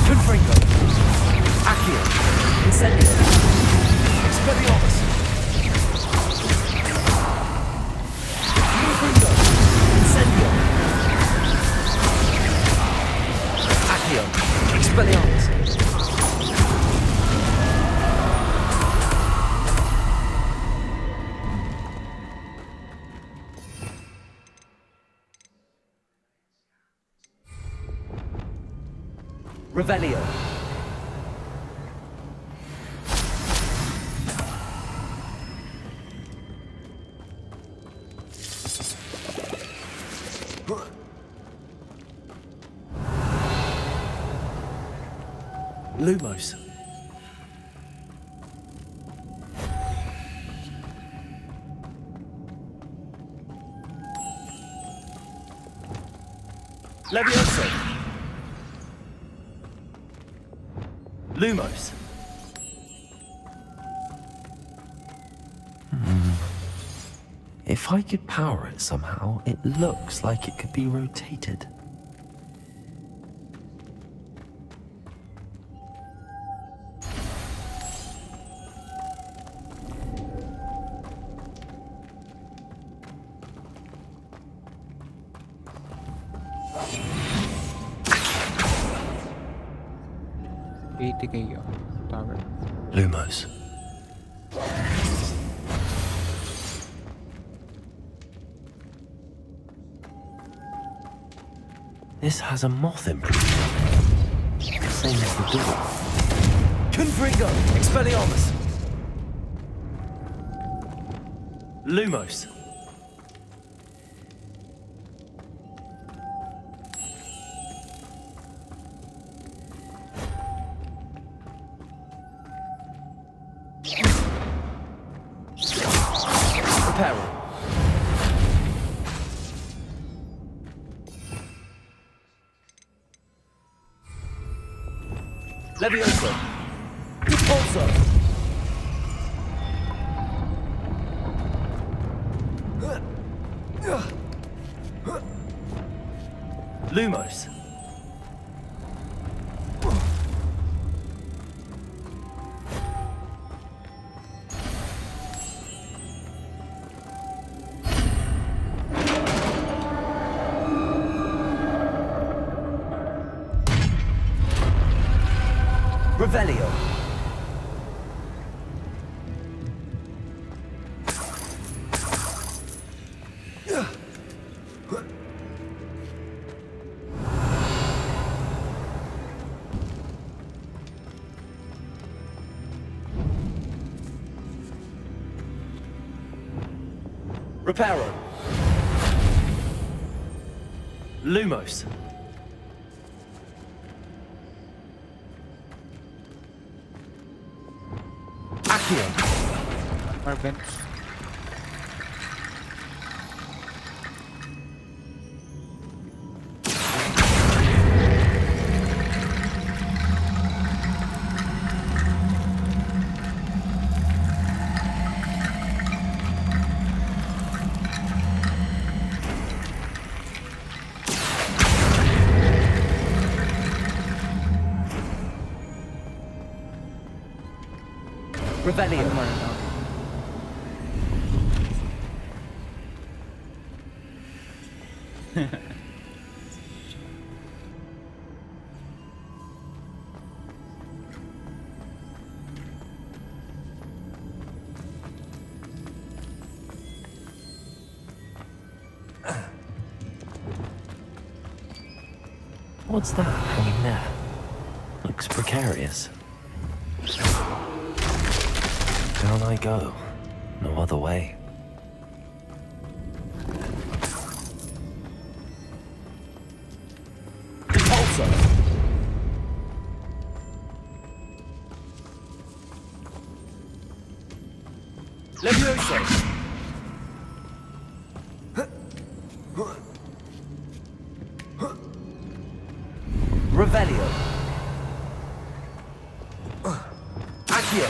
Confringo! Accio! Incendio! Expelliarmus! Confringo! Incendio! Accio! Expelliarmus! Revelio. Lumos. Levioso. Lumos. If I could power it somehow, it looks like it could be rotated. Lumos. This has a moth imprint. Same as the door. Confringo! Expelliarmus! Lumos. Reparo. Levioso. Repulso. Lumos. Revelio. Reparo. Lumos.
Urban.
Revelio. What's that hanging there? Looks precarious. Down I go. No other way. Repulsor. Levioso. Revelio. Accio.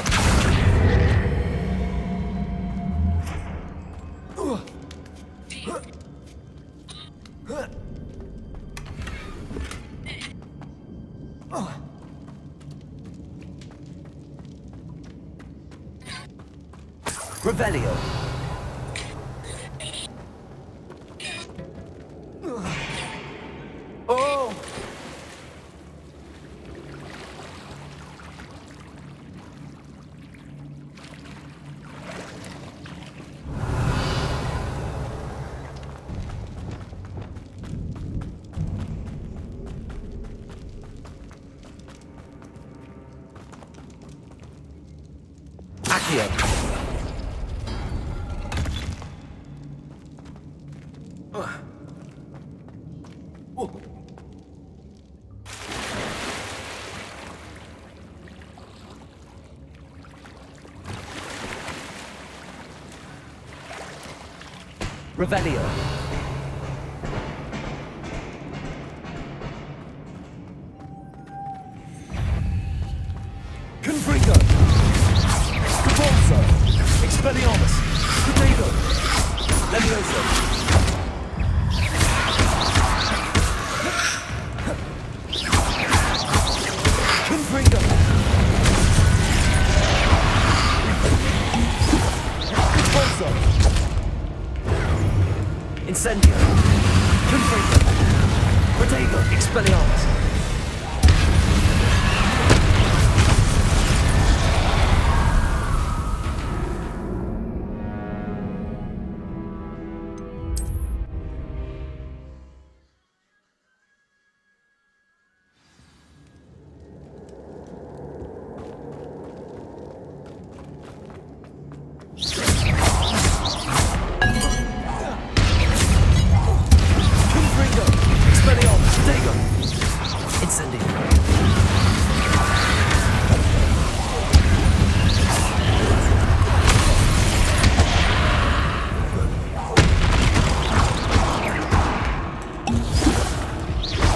Revelio. Oh! Accio. Revelio. Confringo. Repulsor. Expelliarmus. Potato. Levioso. Confringo. Repulsor. Incendio. Confringo. Potato. Expelliarmus.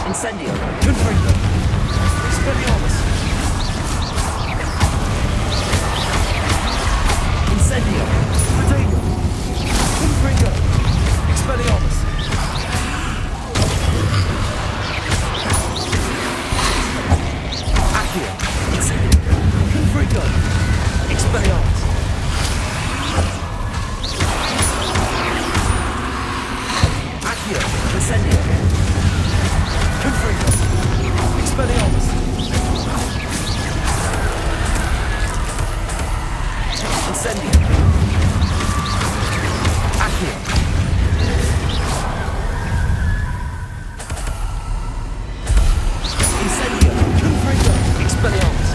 Incendio. Confringo. Expelliarmus. Incendio. Potato. Confringo. Expelliarmus. Accio. Incendio. Confringo. Expelliarmus. Accio. Incendio. Confringo. Expelliarmus. Incendio. Accio. Incendio. Confringo. Expelliarmus.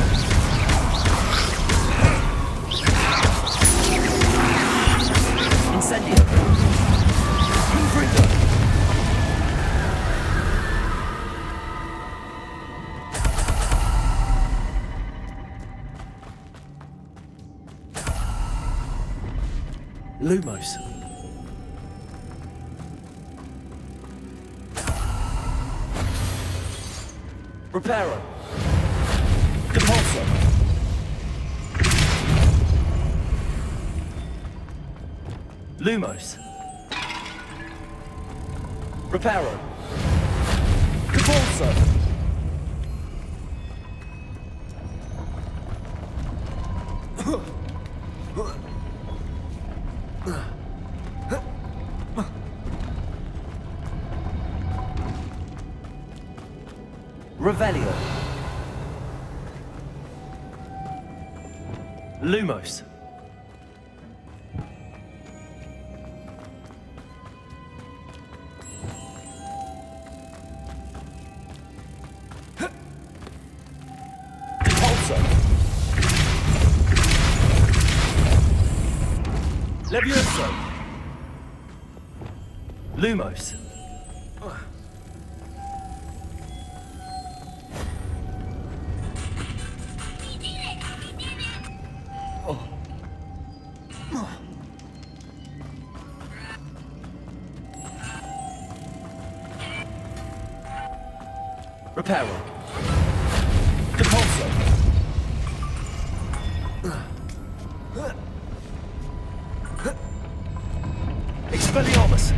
Incendio. Confringo. Lumos. Reparo. Depulso. Lumos. Reparo. Depulso. Revelio. Lumos. Depulso. Levioso. Lumos. Reparo. Depulso. Expelliarmus.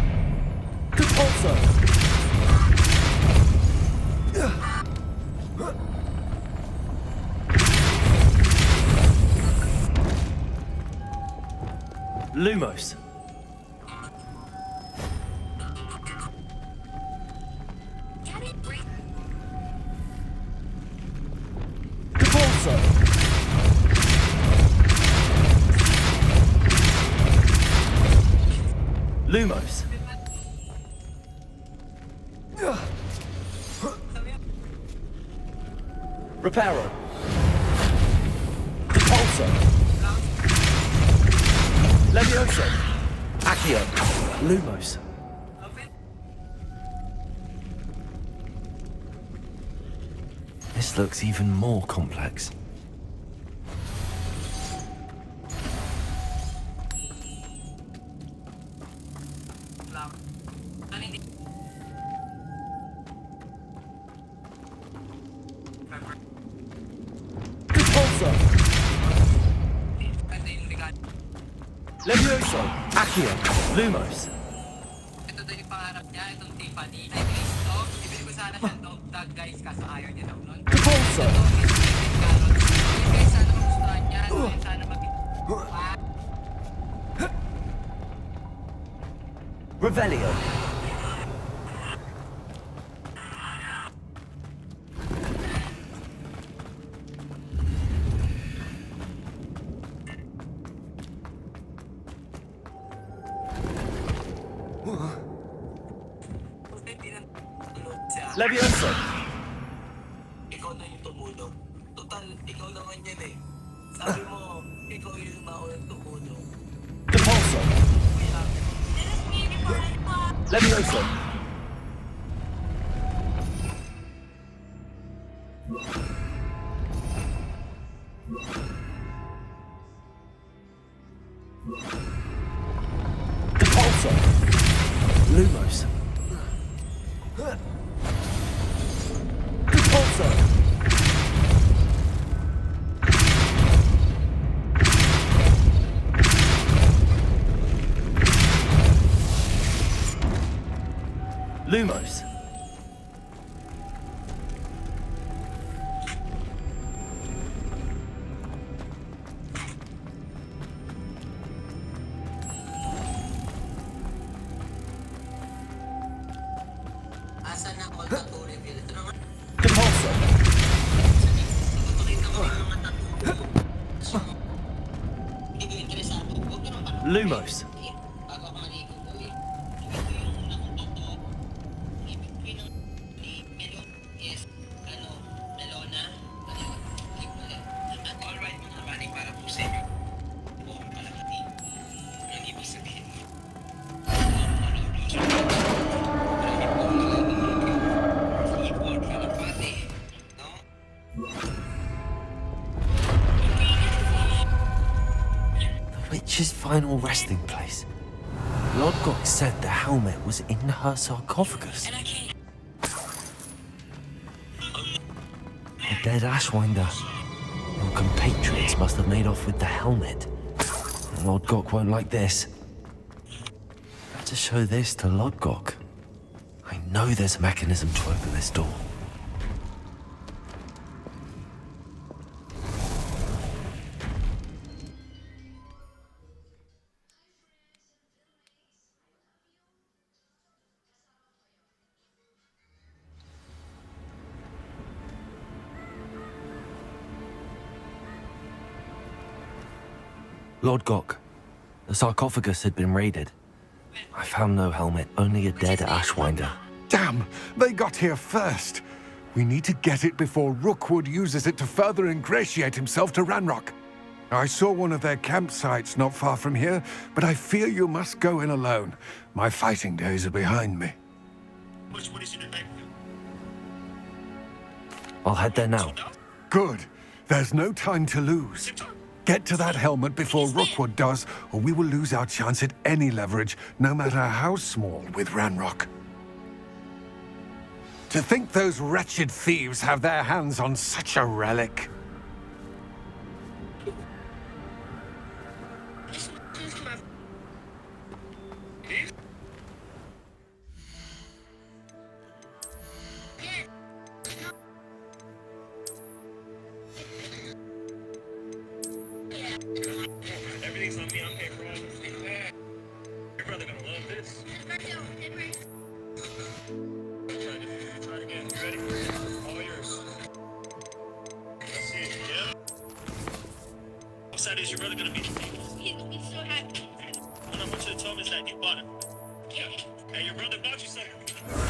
Depulso. Lumos. Depulso. Lumos. Reparo. Depulso. Levioso. Accio. Lumos. This looks even more complex. Depulso. Levioso. Accio. Lumos.
Ito daw yung pangarap niya, itong Tiffany. Ay, Cristo. Ibili ko sana siya dog tag, guys, kaso ayaw niya daw nun.
Depulso.
Guys, sana magustuhan niya. Sana
Revelio. Levioso.
ikaw na yung tumulong. Total, ikaw naman yan eh. Sabi mo, ikaw yung maunang tumulong.
Depulso. Levioso. Depulso. Lumos. Depulso. Lumos.
Asa na all tattoo reveal? Ito naman.
Depulso.
Hindi ko interesado. Huwag ka naman parang
Lumos.
bago ako maligo ko eh. Yes, Melona. Alright, mga running para po sa inyo. Buong palakati. Ang ibig sabihin mo.
The witch's final resting place. Lodgok said the helmet was in her sarcophagus. A dead Ashwinder. Your compatriots must have made off with the helmet. Lodgok won't like this. Better show this to Lodgok. I know there's a mechanism to open this door. Lord Gok, the sarcophagus had been raided. I found no helmet, only a dead Ashwinder.
Damn! They got here first. We need to get it before Rookwood uses it to further ingratiate himself to Ranrock. I saw one of their campsites not far from here, but I fear you must go in alone. My fighting days are behind me.
I'll head there now.
Good. There's no time to lose. Get to that helmet before Rookwood does, or we will lose our chance at any leverage, no matter how small, with Ranrock. To think those wretched thieves have their hands on such a relic.
Everything's on me. I'm paying for all this. Your brother gonna love this. Try it again. You ready? All yours. Let's see. Yeah. How excited is your brother gonna be? He's so happy. What I want you to tell him is that you bought him. Yeah. Hey, your brother bought you something.